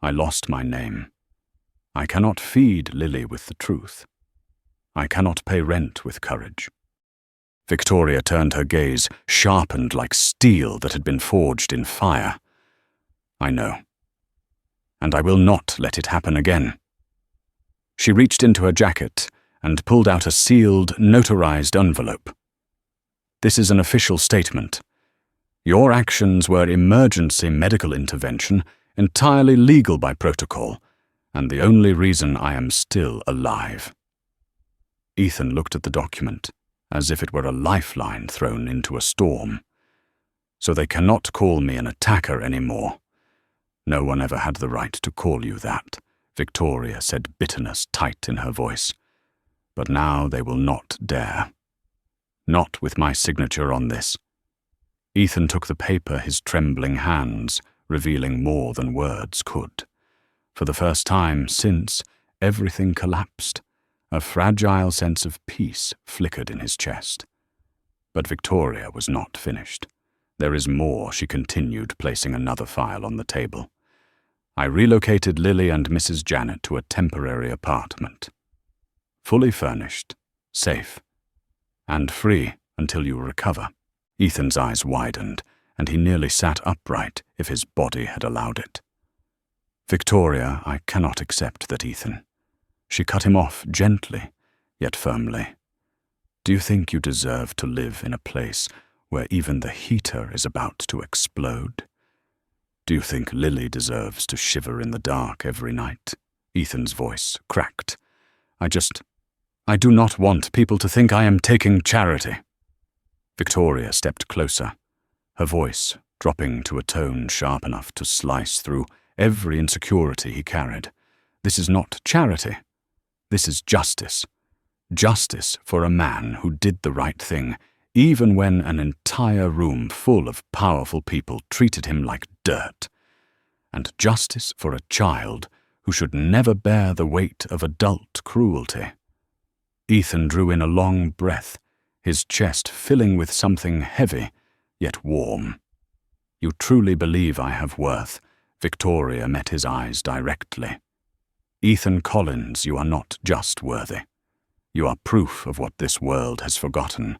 I lost my name. I cannot feed Lily with the truth. I cannot pay rent with courage. Victoria turned her gaze, sharpened like steel that had been forged in fire. I know. And I will not let it happen again. She reached into her jacket and pulled out a sealed, notarized envelope. This is an official statement. Your actions were emergency medical intervention, entirely legal by protocol, and the only reason I am still alive. Ethan looked at the document, as if it were a lifeline thrown into a storm. So they cannot call me an attacker anymore. No one ever had the right to call you that, Victoria said, bitterness tight in her voice. But now they will not dare. Not with my signature on this. Ethan took the paper, his trembling hands, revealing more than words could. For the first time since, everything collapsed. A fragile sense of peace flickered in his chest. But Victoria was not finished. There is more, she continued, placing another file on the table. I relocated Lily and Mrs. Janet to a temporary apartment. Fully furnished, safe, and free until you recover. Ethan's eyes widened, and he nearly sat upright if his body had allowed it. Victoria, I cannot accept that, Ethan. She cut him off gently, yet firmly. Do you think you deserve to live in a place where even the heater is about to explode? Do you think Lily deserves to shiver in the dark every night? Ethan's voice cracked. I do not want people to think I am taking charity. Victoria stepped closer, her voice dropping to a tone sharp enough to slice through every insecurity he carried. This is not charity. This is justice. Justice for a man who did the right thing, even when an entire room full of powerful people treated him like dirt. And justice for a child who should never bear the weight of adult cruelty. Ethan drew in a long breath, his chest filling with something heavy, yet warm. You truly believe I have worth? Victoria met his eyes directly. Ethan Collins, you are not just worthy. You are proof of what this world has forgotten.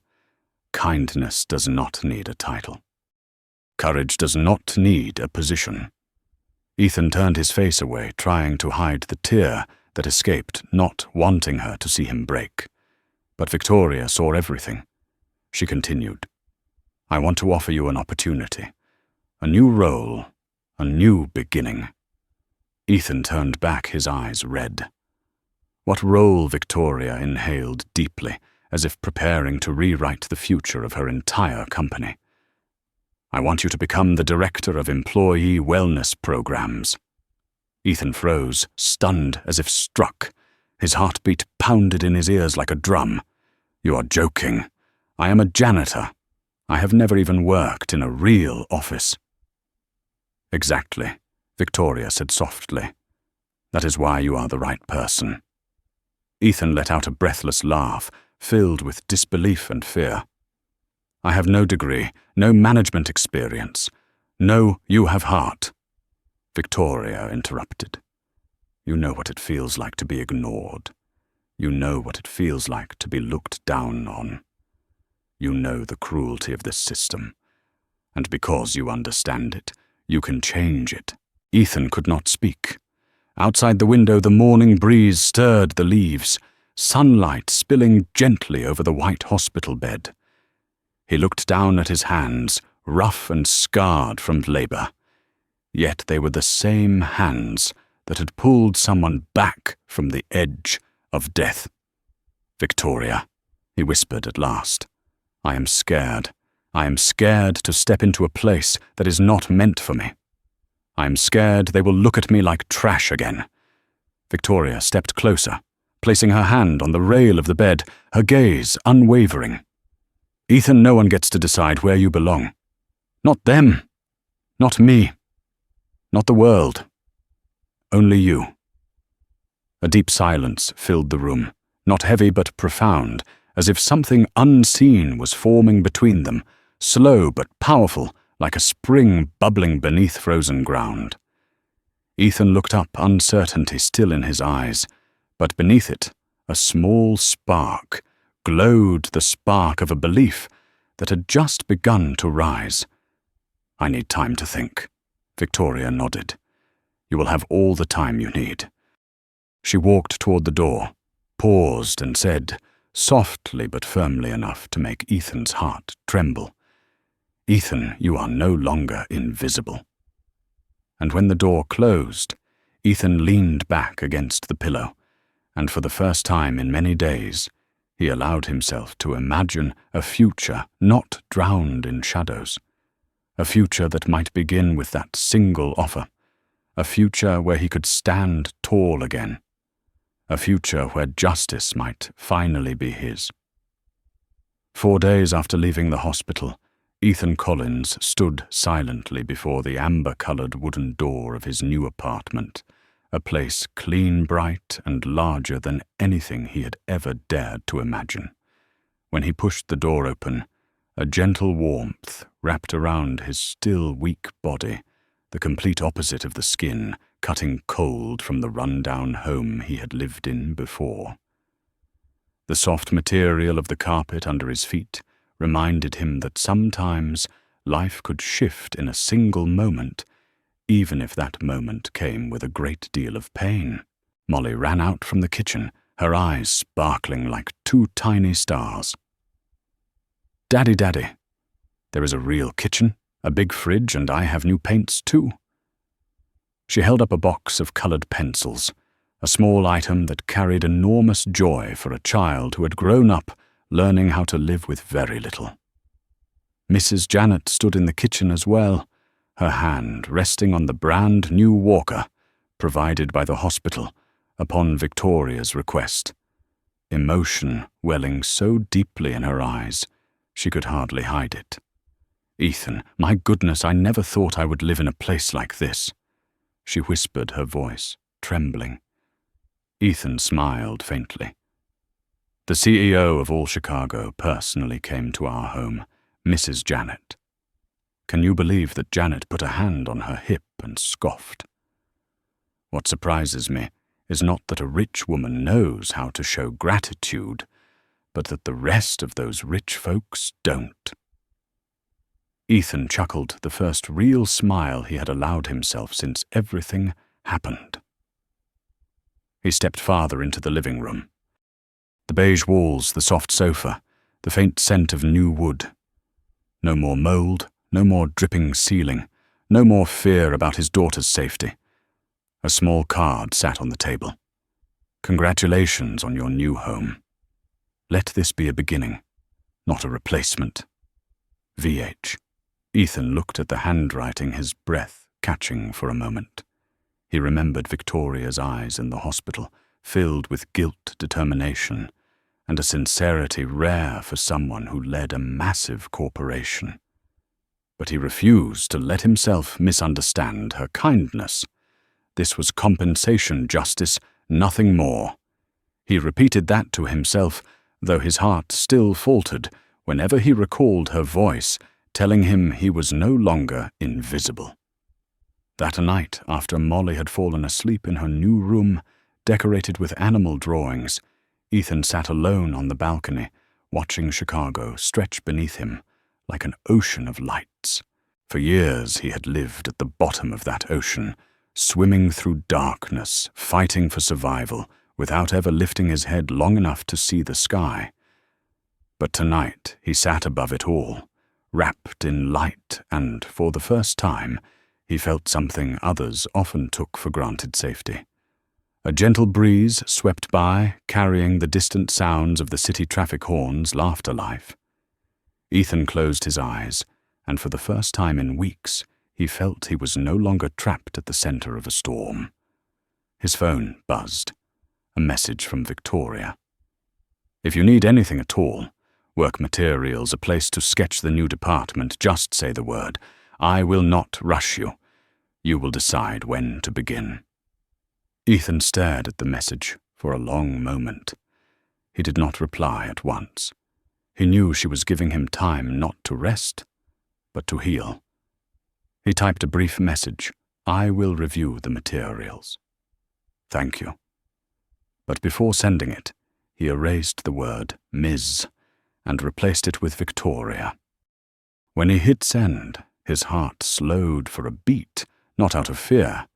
Kindness does not need a title. Courage does not need a position. Ethan turned his face away, trying to hide the tear that escaped, not wanting her to see him break. But Victoria saw everything. She continued, I want to offer you an opportunity, a new role, a new beginning. Ethan turned back, his eyes red. What role? Victoria inhaled deeply, as if preparing to rewrite the future of her entire company. I want you to become the director of employee wellness programs. Ethan froze, stunned as if struck. His heartbeat pounded in his ears like a drum. You are joking. I am a janitor. I have never even worked in a real office. Exactly, Victoria said softly. That is why you are the right person. Ethan let out a breathless laugh, filled with disbelief and fear. I have no degree, no management experience. No, you have heart. Victoria interrupted. You know what it feels like to be ignored. You know what it feels like to be looked down on. You know the cruelty of this system, And because you understand it, you can change it. Ethan could not speak. Outside the window, the morning breeze stirred the leaves, sunlight spilling gently over the white hospital bed. He looked down at his hands, rough and scarred from labor. Yet they were the same hands that had pulled someone back from the edge of death. "Victoria," he whispered at last, "I am scared. I am scared to step into a place that is not meant for me. I am scared they will look at me like trash again." Victoria stepped closer, placing her hand on the rail of the bed, her gaze unwavering. "Ethan, no one gets to decide where you belong. Not them. Not me. Not the world. Only you." A deep silence filled the room, not heavy but profound, as if something unseen was forming between them, slow but powerful, like a spring bubbling beneath frozen ground. Ethan looked up, uncertainty still in his eyes, but beneath it, a small spark glowed, the spark of a belief that had just begun to rise. "I need time to think." Victoria nodded. "You will have all the time you need." She walked toward the door, paused and said, softly but firmly enough to make Ethan's heart tremble, "Ethan, you are no longer invisible." And when the door closed, Ethan leaned back against the pillow, and for the first time in many days, he allowed himself to imagine a future not drowned in shadows, a future that might begin with that single offer, a future where he could stand tall again, a future where justice might finally be his. 4 days after leaving the hospital, Ethan Collins stood silently before the amber-colored wooden door of his new apartment, a place clean, bright, and larger than anything he had ever dared to imagine. When he pushed the door open, a gentle warmth wrapped around his still weak body, the complete opposite of the skin, cutting cold from the run-down home he had lived in before. The soft material of the carpet under his feet reminded him that sometimes life could shift in a single moment, even if that moment came with a great deal of pain. Molly ran out from the kitchen, her eyes sparkling like 2 tiny stars. "Daddy, Daddy, there is a real kitchen, a big fridge, and I have new paints too." She held up a box of colored pencils, a small item that carried enormous joy for a child who had grown up learning how to live with very little. Mrs. Janet stood in the kitchen as well, her hand resting on the brand new walker provided by the hospital upon Victoria's request, emotion welling so deeply in her eyes she could hardly hide it. "Ethan, my goodness, I never thought I would live in a place like this," she whispered, her voice trembling. Ethan smiled faintly. "The CEO of all Chicago personally came to our home, Mrs. Janet. Can you believe that Janet put a hand on her hip and scoffed? What surprises me is not that a rich woman knows how to show gratitude, but that the rest of those rich folks don't." Ethan chuckled, the first real smile he had allowed himself since everything happened. He stepped farther into the living room. The beige walls, the soft sofa, the faint scent of new wood. No more mold, no more dripping ceiling, no more fear about his daughter's safety. A small card sat on the table. "Congratulations on your new home. Let this be a beginning, not a replacement. VH." Ethan looked at the handwriting, his breath catching for a moment. He remembered Victoria's eyes in the hospital, filled with guilt, determination, and a sincerity rare for someone who led a massive corporation. But he refused to let himself misunderstand her kindness. This was compensation justice, nothing more. He repeated that to himself, though his heart still faltered whenever he recalled her voice telling him he was no longer invisible. That night, after Molly had fallen asleep in her new room, decorated with animal drawings, Ethan sat alone on the balcony, watching Chicago stretch beneath him like an ocean of lights, For years he had lived at the bottom of that ocean, swimming through darkness, fighting for survival, without ever lifting his head long enough to see the sky. But tonight he sat above it all, wrapped in light, and for the first time he felt something others often took for granted safety. A gentle breeze swept by, carrying the distant sounds of the city traffic horns' laughter life. Ethan closed his eyes, and for the first time in weeks, he felt he was no longer trapped at the center of a storm. His phone buzzed. A message from Victoria. "If you need anything at all, work materials, a place to sketch the new department, just say the word. I will not rush you. You will decide when to begin." Ethan stared at the message for a long moment. He did not reply at once. He knew she was giving him time not to rest, but to heal. He typed a brief message. "I will review the materials. Thank you." But before sending it, he erased the word Ms. and replaced it with Victoria. When he hit send, his heart slowed for a beat, not out of fear,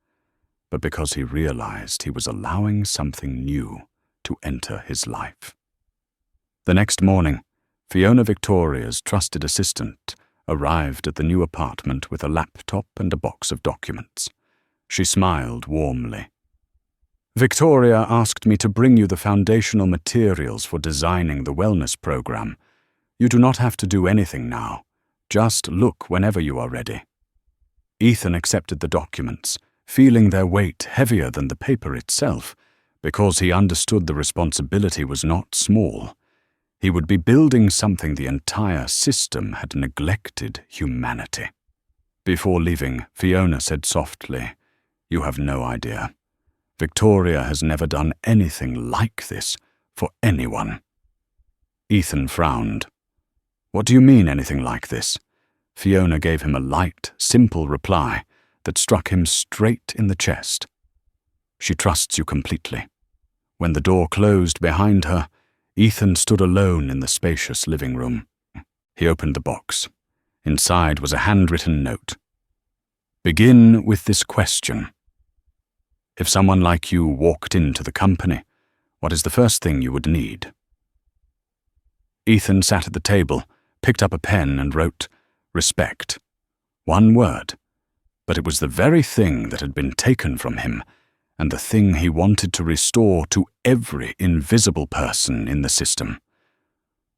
but because he realized he was allowing something new to enter his life. The next morning, Fiona Victoria's trusted assistant arrived at the new apartment with a laptop and a box of documents. She smiled warmly. "Victoria asked me to bring you the foundational materials for designing the wellness program. You do not have to do anything now. Just look whenever you are ready." Ethan accepted the documents, feeling their weight heavier than the paper itself, because he understood the responsibility was not small. He would be building something the entire system had neglected: humanity. Before leaving, Fiona said softly, "You have no idea. Victoria has never done anything like this for anyone." Ethan frowned. "What do you mean, anything like this?" Fiona gave him a light, simple reply that struck him straight in the chest. "She trusts you completely." When the door closed behind her, Ethan stood alone in the spacious living room. He opened the box. Inside was a handwritten note. "Begin with this question. If someone like you walked into the company, what is the first thing you would need?" Ethan sat at the table, picked up a pen and wrote, "Respect." One word, but it was the very thing that had been taken from him, and the thing he wanted to restore to every invisible person in the system.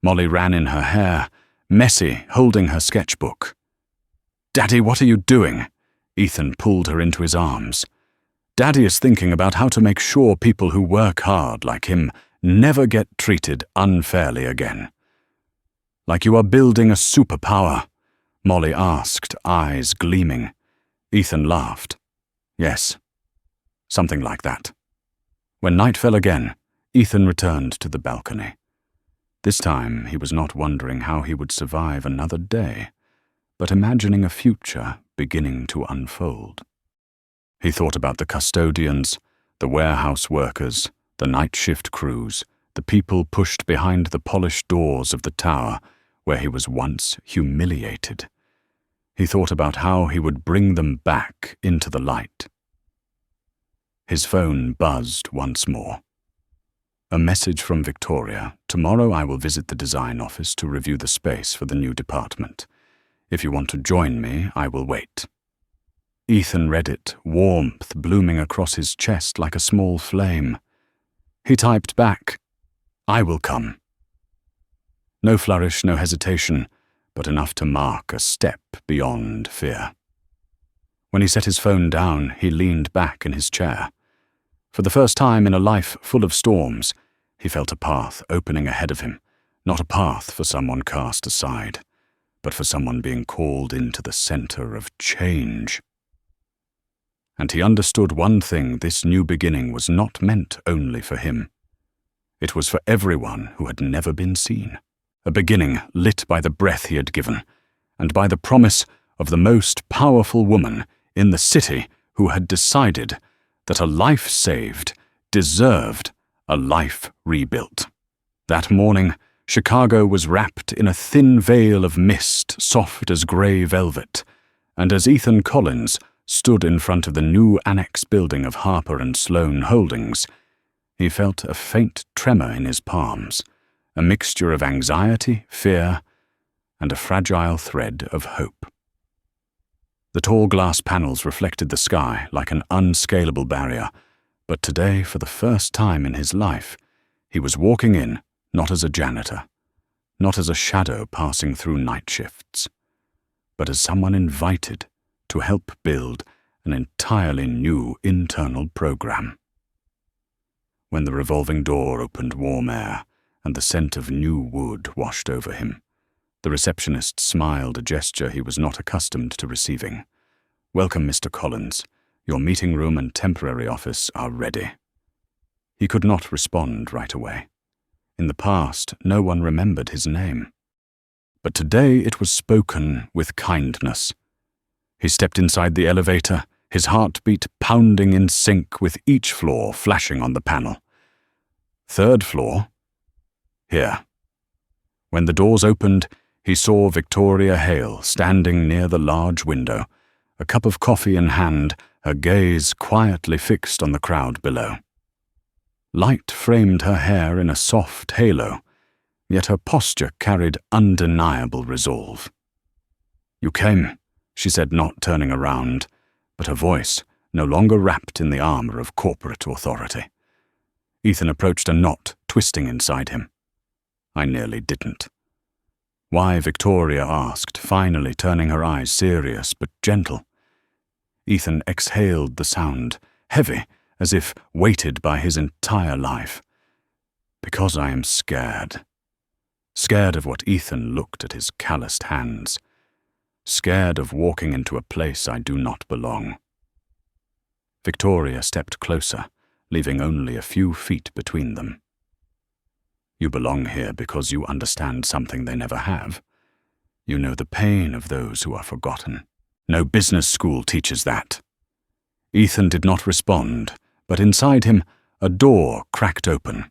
Molly ran in her hair, messy, holding her sketchbook. "Daddy, what are you doing?" Ethan pulled her into his arms. "Daddy is thinking about how to make sure people who work hard like him never get treated unfairly again." "Like you are building a superpower?" Molly asked, eyes gleaming. Ethan laughed. "Yes, something like that." When night fell again, Ethan returned to the balcony. This time he was not wondering how he would survive another day, but imagining a future beginning to unfold. He thought about the custodians, the warehouse workers, the night shift crews, the people pushed behind the polished doors of the tower where he was once humiliated. He thought about how he would bring them back into the light. His phone buzzed once more. A message from Victoria. "Tomorrow I will visit the design office to review the space for the new department. If you want to join me, I will wait." Ethan read it, warmth blooming across his chest like a small flame. He typed back, "I will come." No flourish, no hesitation, but enough to mark a step beyond fear. When he set his phone down, he leaned back in his chair. For the first time in a life full of storms, he felt a path opening ahead of him, not a path for someone cast aside, but for someone being called into the center of change. And he understood one thing: this new beginning was not meant only for him. It was for everyone who had never been seen. A beginning lit by the breath he had given, and by the promise of the most powerful woman in the city who had decided that a life saved deserved a life rebuilt. That morning, Chicago was wrapped in a thin veil of mist soft as gray velvet, and as Ethan Collins stood in front of the new annex building of Harper and Sloan Holdings, he felt a faint tremor in his palms, a mixture of anxiety, fear, and a fragile thread of hope. The tall glass panels reflected the sky like an unscalable barrier, but today, for the first time in his life, he was walking in not as a janitor, not as a shadow passing through night shifts, but as someone invited to help build an entirely new internal program. When the revolving door opened warm air and the scent of new wood washed over him, the receptionist smiled, a gesture he was not accustomed to receiving. "Welcome, Mr. Collins. Your meeting room and temporary office are ready." He could not respond right away. In the past, no one remembered his name. But today it was spoken with kindness. He stepped inside the elevator, his heartbeat pounding in sync with each floor flashing on the panel. "Third floor?" "Here." When the doors opened, he saw Victoria Hale standing near the large window, a cup of coffee in hand, her gaze quietly fixed on the crowd below. Light framed her hair in a soft halo, yet her posture carried undeniable resolve. "You came," she said, not turning around, but her voice no longer wrapped in the armor of corporate authority. Ethan approached a knot twisting inside him. "I nearly didn't." "Why?" Victoria asked, finally turning her eyes serious but gentle. Ethan exhaled the sound, heavy, as if weighted by his entire life. "Because I am scared." Scared of what Ethan looked at his calloused hands. Scared of walking into a place I do not belong. Victoria stepped closer, leaving only a few feet between them. "You belong here because you understand something they never have. You know the pain of those who are forgotten. No business school teaches that." Ethan did not respond, but inside him, a door cracked open.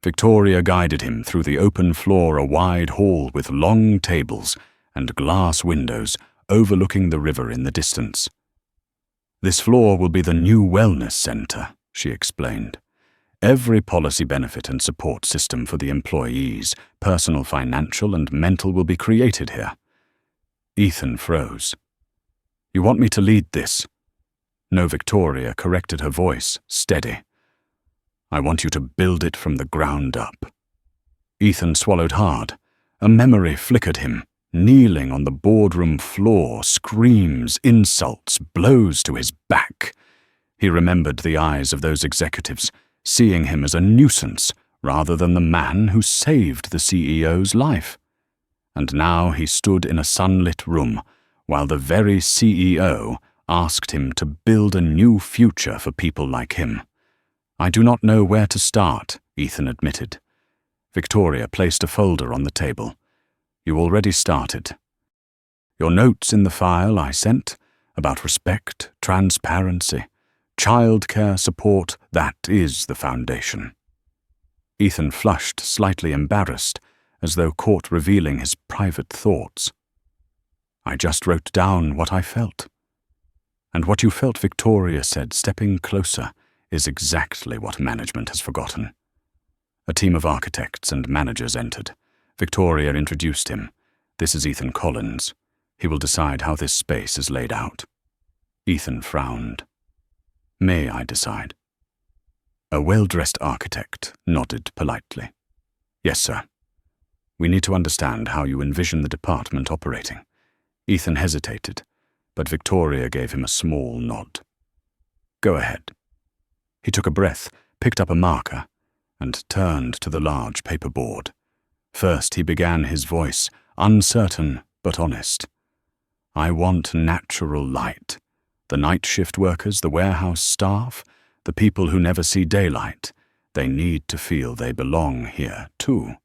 Victoria guided him through the open floor, a wide hall with long tables and glass windows overlooking the river in the distance. "This floor will be the new wellness center," she explained. "Every policy benefit and support system for the employees, personal, financial, and mental, will be created here." Ethan froze. "You want me to lead this?" No, Victoria corrected her voice, steady. "I want you to build it from the ground up." Ethan swallowed hard. A memory flickered him, kneeling on the boardroom floor, screams, insults, blows to his back. He remembered the eyes of those executives, seeing him as a nuisance rather than the man who saved the CEO's life. And now he stood in a sunlit room, while the very CEO asked him to build a new future for people like him. "I do not know where to start," Ethan admitted. Victoria placed a folder on the table. "You already started. Your notes in the file I sent about respect, transparency, childcare support, that is the foundation." Ethan flushed, slightly embarrassed, as though caught revealing his private thoughts. "I just wrote down what I felt." "And what you felt," Victoria said, stepping closer, "is exactly what management has forgotten." A team of architects and managers entered. Victoria introduced him. "This is Ethan Collins. He will decide how this space is laid out." Ethan frowned. "May I decide?" A well-dressed architect nodded politely. "Yes, sir. We need to understand how you envision the department operating." Ethan hesitated, but Victoria gave him a small nod. "Go ahead." He took a breath, picked up a marker, and turned to the large paper board. First he began, his voice uncertain but honest. "I want natural light. The night shift workers, the warehouse staff, the people who never see daylight, they need to feel they belong here too."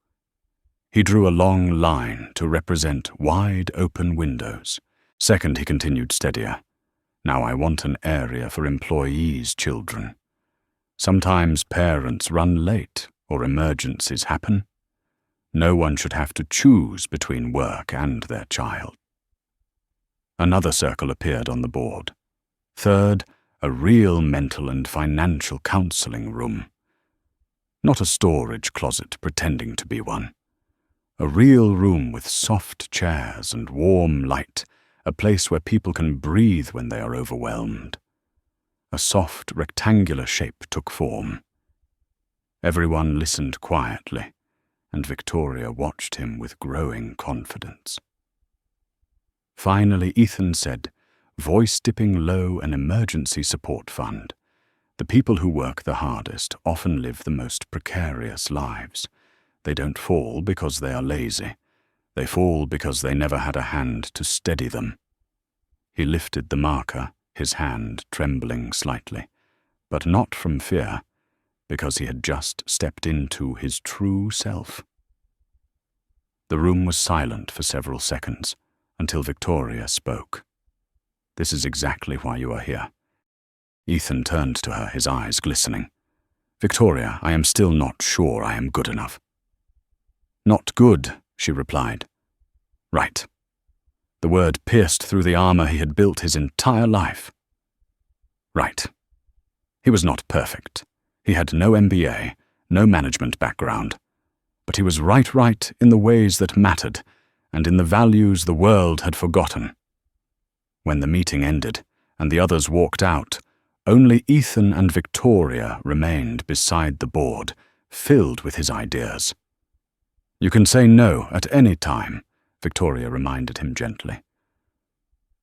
He drew a long line to represent wide open windows. Second, he continued steadier. "Now I want an area for employees' children. Sometimes parents run late or emergencies happen. No one should have to choose between work and their child." Another circle appeared on the board. Third, a real mental and financial counseling room. Not a storage closet pretending to be one. A real room with soft chairs and warm light, a place where people can breathe when they are overwhelmed. A soft, rectangular shape took form. Everyone listened quietly, and Victoria watched him with growing confidence. Finally, Ethan said, voice dipping low, an emergency support fund. The people who work the hardest often live the most precarious lives. They don't fall because they are lazy. They fall because they never had a hand to steady them. He lifted the marker, his hand trembling slightly, but not from fear, because he had just stepped into his true self. The room was silent for several seconds, until Victoria spoke. "This is exactly why you are here." Ethan turned to her, his eyes glistening. "Victoria, I am still not sure I am good enough." "Not good," she replied. "Right." The word pierced through the armor he had built his entire life. Right. He was not perfect. He had no MBA, no management background. But he was right in the ways that mattered, and in the values the world had forgotten. When the meeting ended, and the others walked out, only Ethan and Victoria remained beside the board, filled with his ideas. "You can say no at any time," Victoria reminded him gently.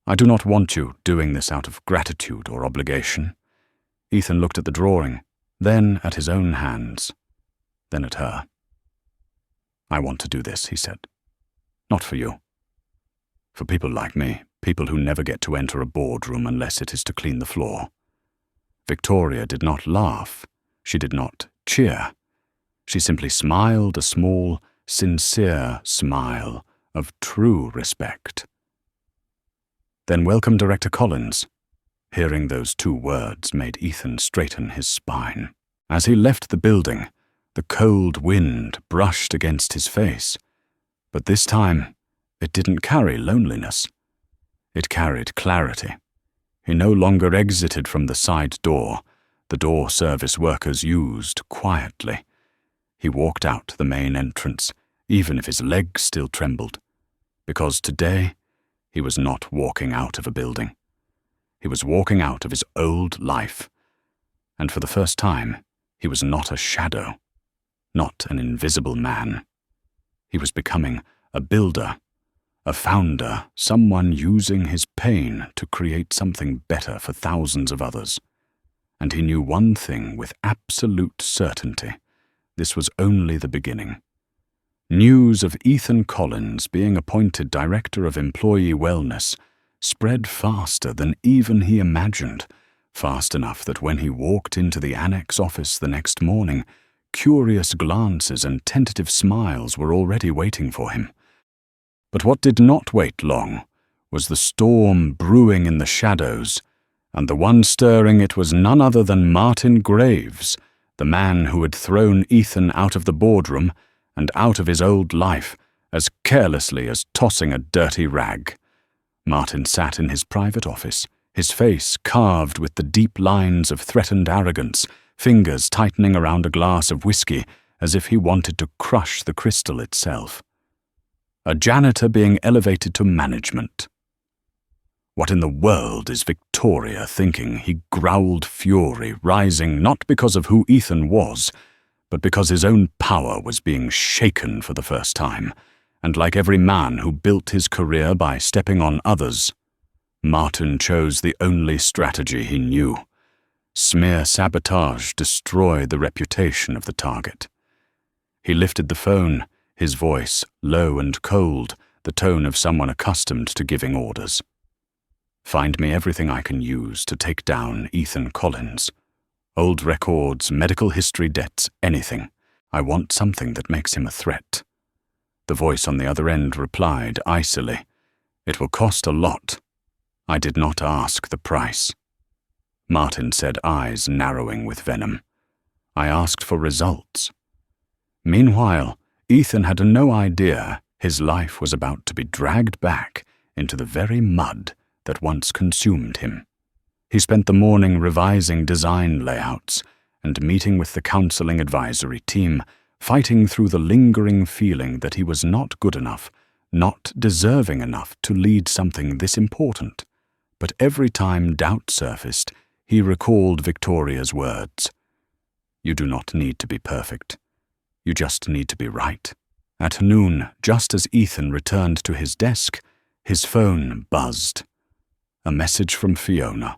"I do not want you doing this out of gratitude or obligation." Ethan looked at the drawing, then at his own hands, then at her. "I want to do this," he said. "Not for you. For people like me, people who never get to enter a boardroom unless it is to clean the floor." Victoria did not laugh. She did not cheer. She simply smiled a small, sincere smile of true respect. "Then welcome Director Collins." Hearing those two words made Ethan straighten his spine. As he left the building, the cold wind brushed against his face. But this time, it didn't carry loneliness. It carried clarity. He no longer exited from the side door, the door service workers used quietly. He walked out the main entrance, even if his legs still trembled. Because today, he was not walking out of a building. He was walking out of his old life. And for the first time, he was not a shadow, not an invisible man. He was becoming a builder, a founder, someone using his pain to create something better for thousands of others. And he knew one thing with absolute certainty. This was only the beginning. News of Ethan Collins being appointed Director of Employee Wellness spread faster than even he imagined, fast enough that when he walked into the annex office the next morning, curious glances and tentative smiles were already waiting for him. But what did not wait long was the storm brewing in the shadows, and the one stirring it was none other than Martin Graves, the man who had thrown Ethan out of the boardroom and out of his old life as carelessly as tossing a dirty rag. Martin sat in his private office, his face carved with the deep lines of threatened arrogance, fingers tightening around a glass of whiskey as if he wanted to crush the crystal itself. A janitor being elevated to management. "What in the world is Victoria thinking?" he growled, fury rising not because of who Ethan was, but because his own power was being shaken for the first time, and like every man who built his career by stepping on others, Martin chose the only strategy he knew. Smear sabotage destroyed the reputation of the target. He lifted the phone, his voice low and cold, the tone of someone accustomed to giving orders. "Find me everything I can use to take down Ethan Collins. Old records, medical history debts, anything. I want something that makes him a threat." The voice on the other end replied icily, "It will cost a lot. I did not ask the price." Martin said, eyes narrowing with venom, "I asked for results." Meanwhile, Ethan had no idea his life was about to be dragged back into the very mud that once consumed him. He spent the morning revising design layouts and meeting with the counseling advisory team, fighting through the lingering feeling that he was not good enough, not deserving enough to lead something this important. But every time doubt surfaced, he recalled Victoria's words. "You do not need to be perfect. You just need to be right." At noon, just as Ethan returned to his desk, his phone buzzed. A message from Fiona.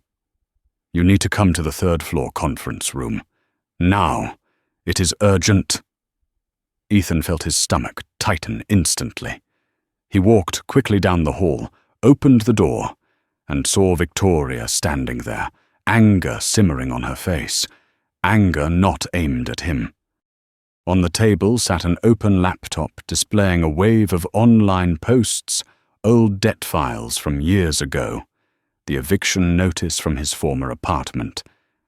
"You need to come to the third-floor conference room. Now. It is urgent." Ethan felt his stomach tighten instantly. He walked quickly down the hall, opened the door, and saw Victoria standing there, anger simmering on her face, anger not aimed at him. On the table sat an open laptop displaying a wave of online posts, old debt files from years ago, the eviction notice from his former apartment,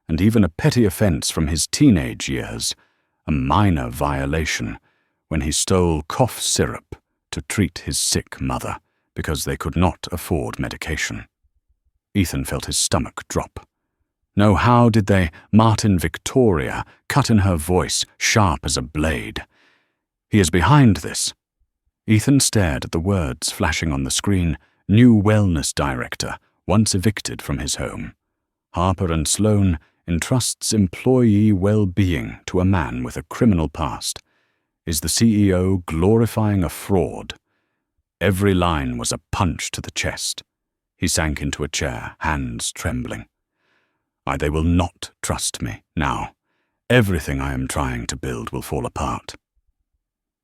and even a petty offense from his teenage years, a minor violation, when he stole cough syrup to treat his sick mother because they could not afford medication. Ethan felt his stomach drop. No, how did they, Martin Victoria, cut in her voice, sharp as a blade. "He is behind this." Ethan stared at the words flashing on the screen, new wellness director, once evicted from his home. Harper & Sloan entrusts employee well-being to a man with a criminal past. Is the CEO glorifying a fraud? Every line was a punch to the chest. He sank into a chair, hands trembling. They will not trust me now. Everything I am trying to build will fall apart.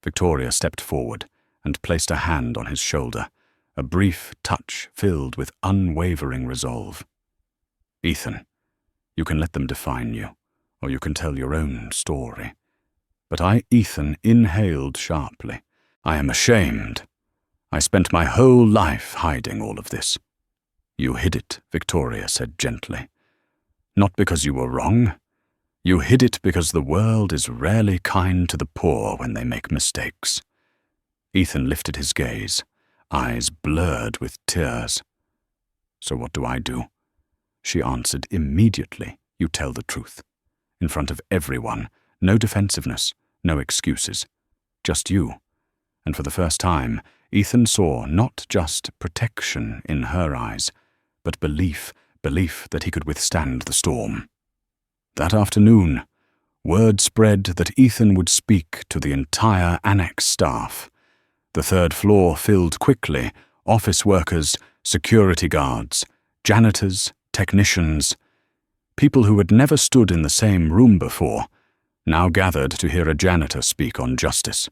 Victoria stepped forward and placed a hand on his shoulder, a brief touch filled with unwavering resolve. "Ethan, you can let them define you, or you can tell your own story." But Ethan, inhaled sharply. "I am ashamed. I spent my whole life hiding all of this." "You hid it," Victoria said gently. "Not because you were wrong. You hid it because the world is rarely kind to the poor when they make mistakes." Ethan lifted his gaze, eyes blurred with tears. "So what do I do?" She answered immediately. "You tell the truth. In front of everyone. No defensiveness, no excuses. Just you." And for the first time, Ethan saw not just protection in her eyes, but belief that he could withstand the storm. That afternoon, word spread that Ethan would speak to the entire annex staff. The third floor filled quickly, office workers, security guards, janitors, technicians. People who had never stood in the same room before now gathered to hear a janitor speak on justice.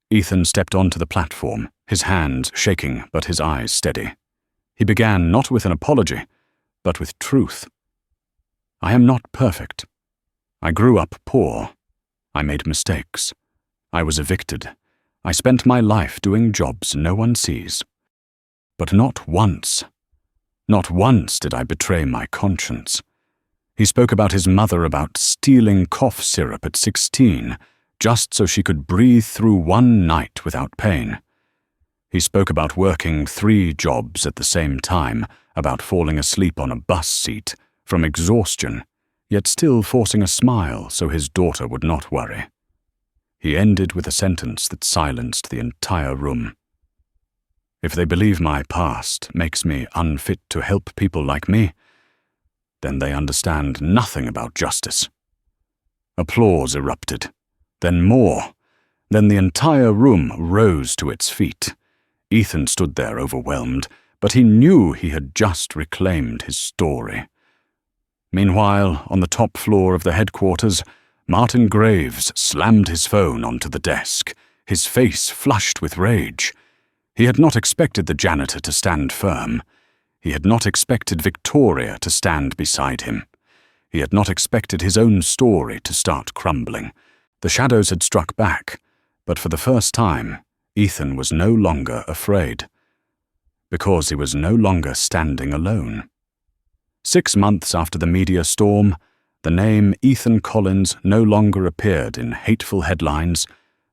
Ethan stepped onto the platform, his hands shaking but his eyes steady. He began not with an apology, but with truth. "I am not perfect. I grew up poor. I made mistakes. I was evicted. I spent my life doing jobs no one sees. But not once did I betray my conscience." He spoke about his mother, about stealing cough syrup at 16, just so she could breathe through one night without pain. He spoke about working 3 jobs at the same time, about falling asleep on a bus seat from exhaustion, yet still forcing a smile so his daughter would not worry. He ended with a sentence that silenced the entire room. "If they believe my past makes me unfit to help people like me, then they understand nothing about justice." Applause erupted. Then more. Then the entire room rose to its feet. Ethan stood there overwhelmed, but he knew he had just reclaimed his story. Meanwhile, on the top floor of the headquarters, Martin Graves slammed his phone onto the desk, his face flushed with rage. He had not expected the janitor to stand firm. He had not expected Victoria to stand beside him. He had not expected his own story to start crumbling. The shadows had struck back, but for the first time, Ethan was no longer afraid, because he was no longer standing alone. 6 months after the media storm, the name Ethan Collins no longer appeared in hateful headlines,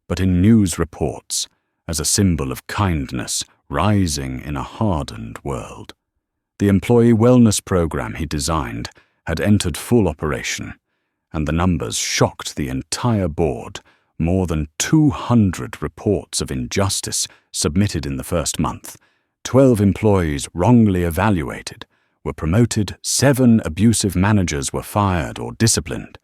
but in news reports as a symbol of kindness rising in a hardened world. The employee wellness program he designed had entered full operation, and the numbers shocked the entire board. More than 200 reports of injustice submitted in the first month, 12 employees wrongly evaluated, were promoted, 7 abusive managers were fired or disciplined,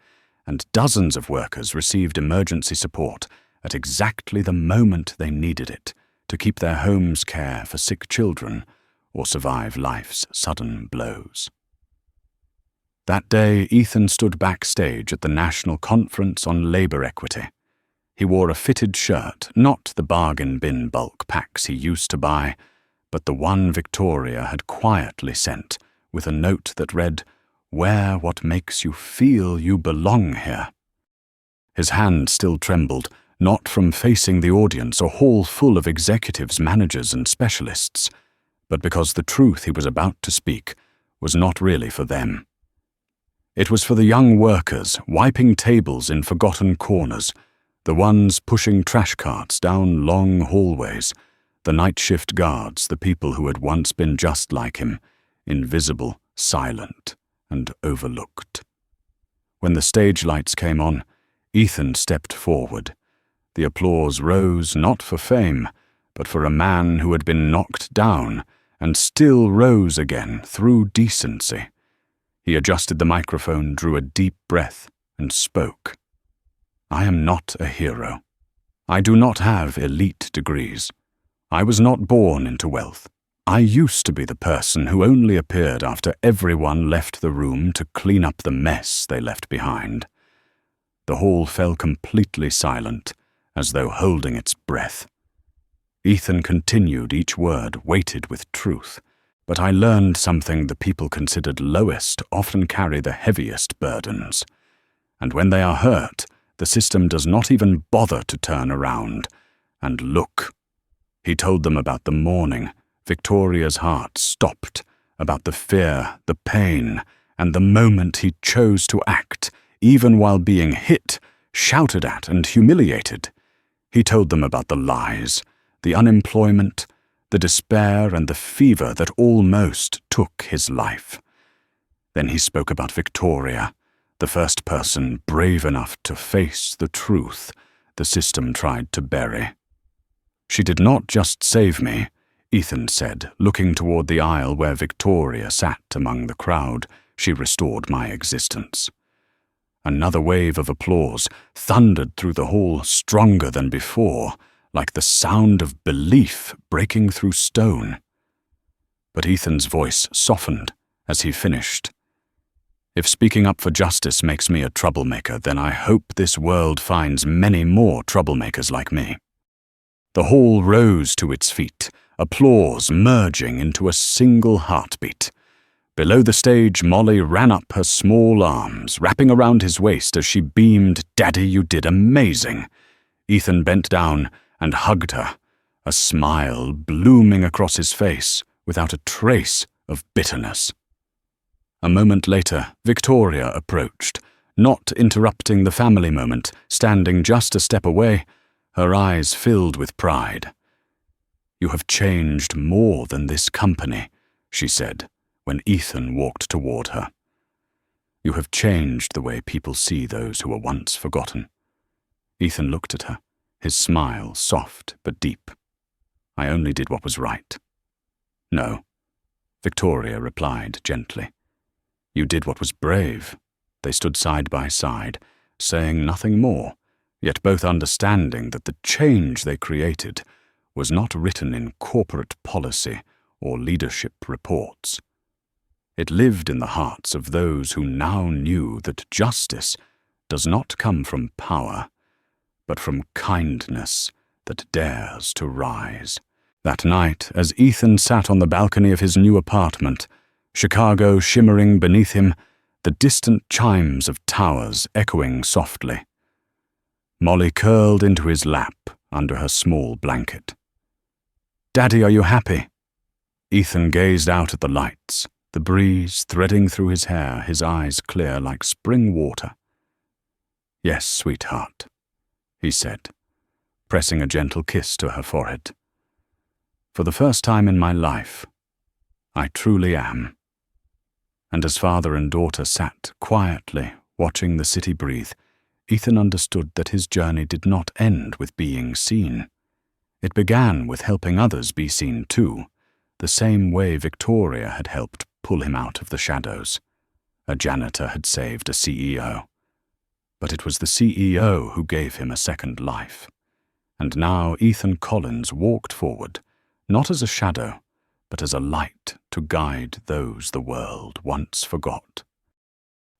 and dozens of workers received emergency support at exactly the moment they needed it to keep their homes care for sick children or survive life's sudden blows. That day, Ethan stood backstage at the National Conference on Labor Equity. He wore a fitted shirt, not the bargain bin bulk packs he used to buy, but the one Victoria had quietly sent, with a note that read, "Wear what makes you feel you belong here." His hand still trembled, not from facing the audience, a hall full of executives, managers, and specialists, but because the truth he was about to speak was not really for them. It was for the young workers wiping tables in forgotten corners, the ones pushing trash carts down long hallways, the night shift guards, the people who had once been just like him, invisible, silent, and overlooked. When the stage lights came on, Ethan stepped forward. The applause rose not for fame, but for a man who had been knocked down and still rose again through decency. He adjusted the microphone, drew a deep breath, and spoke. "I am not a hero. I do not have elite degrees. I was not born into wealth. I used to be the person who only appeared after everyone left the room to clean up the mess they left behind." The hall fell completely silent, as though holding its breath. Ethan continued, each word weighted with truth. "But I learned something the people considered lowest often carry the heaviest burdens. And when they are hurt, the system does not even bother to turn around and look." He told them about the morning. Victoria's heart stopped, about the fear, the pain, and the moment he chose to act, even while being hit, shouted at, and humiliated. He told them about the lies, the unemployment, the despair, and the fever that almost took his life. Then he spoke about Victoria, the first person brave enough to face the truth the system tried to bury. "She did not just save me," Ethan said, looking toward the aisle where Victoria sat among the crowd. "She restored my existence." Another wave of applause thundered through the hall, stronger than before, like the sound of belief breaking through stone. But Ethan's voice softened as he finished. "If speaking up for justice makes me a troublemaker, then I hope this world finds many more troublemakers like me." The hall rose to its feet, applause merging into a single heartbeat. Below the stage, Molly ran up her small arms, wrapping around his waist as she beamed, "Daddy, you did amazing." Ethan bent down and hugged her, a smile blooming across his face without a trace of bitterness. A moment later, Victoria approached, not interrupting the family moment, standing just a step away, her eyes filled with pride. "You have changed more than this company," she said, when Ethan walked toward her. "You have changed the way people see those who were once forgotten." Ethan looked at her, his smile soft but deep. "I only did what was right." "No," Victoria replied gently. "You did what was brave." They stood side by side, saying nothing more, yet both understanding that the change they created was not written in corporate policy or leadership reports. It lived in the hearts of those who now knew that justice does not come from power, but from kindness that dares to rise. That night, as Ethan sat on the balcony of his new apartment, Chicago shimmering beneath him, the distant chimes of towers echoing softly, Molly curled into his lap under her small blanket. "Daddy, are you happy?" Ethan gazed out at the lights, the breeze threading through his hair, his eyes clear like spring water. "Yes, sweetheart," he said, pressing a gentle kiss to her forehead. "For the first time in my life, I truly am." And as father and daughter sat quietly, watching the city breathe, Ethan understood that his journey did not end with being seen. It began with helping others be seen too, the same way Victoria had helped pull him out of the shadows. A janitor had saved a CEO. But it was the CEO who gave him a second life. And now Ethan Collins walked forward, not as a shadow, but as a light to guide those the world once forgot.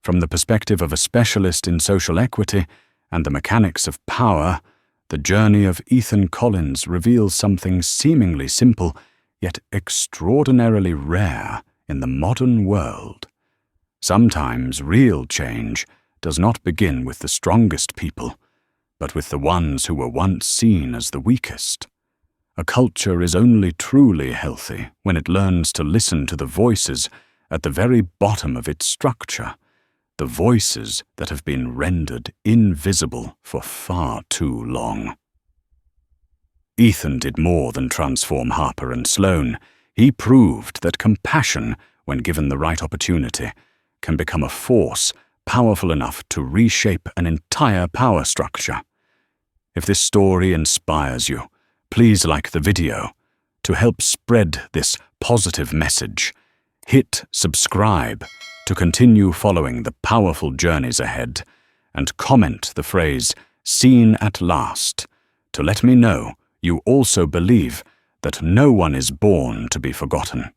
From the perspective of a specialist in social equity and the mechanics of power, the journey of Ethan Collins reveals something seemingly simple, yet extraordinarily rare in the modern world. Sometimes real change does not begin with the strongest people, but with the ones who were once seen as the weakest. A culture is only truly healthy when it learns to listen to the voices at the very bottom of its structure, the voices that have been rendered invisible for far too long. Ethan did more than transform Harper and Sloane. He proved that compassion, when given the right opportunity, can become a force powerful enough to reshape an entire power structure. If this story inspires you, please like the video. To help spread this positive message, hit subscribe to continue following the powerful journeys ahead, and comment the phrase "seen at last" to let me know you also believe that no one is born to be forgotten.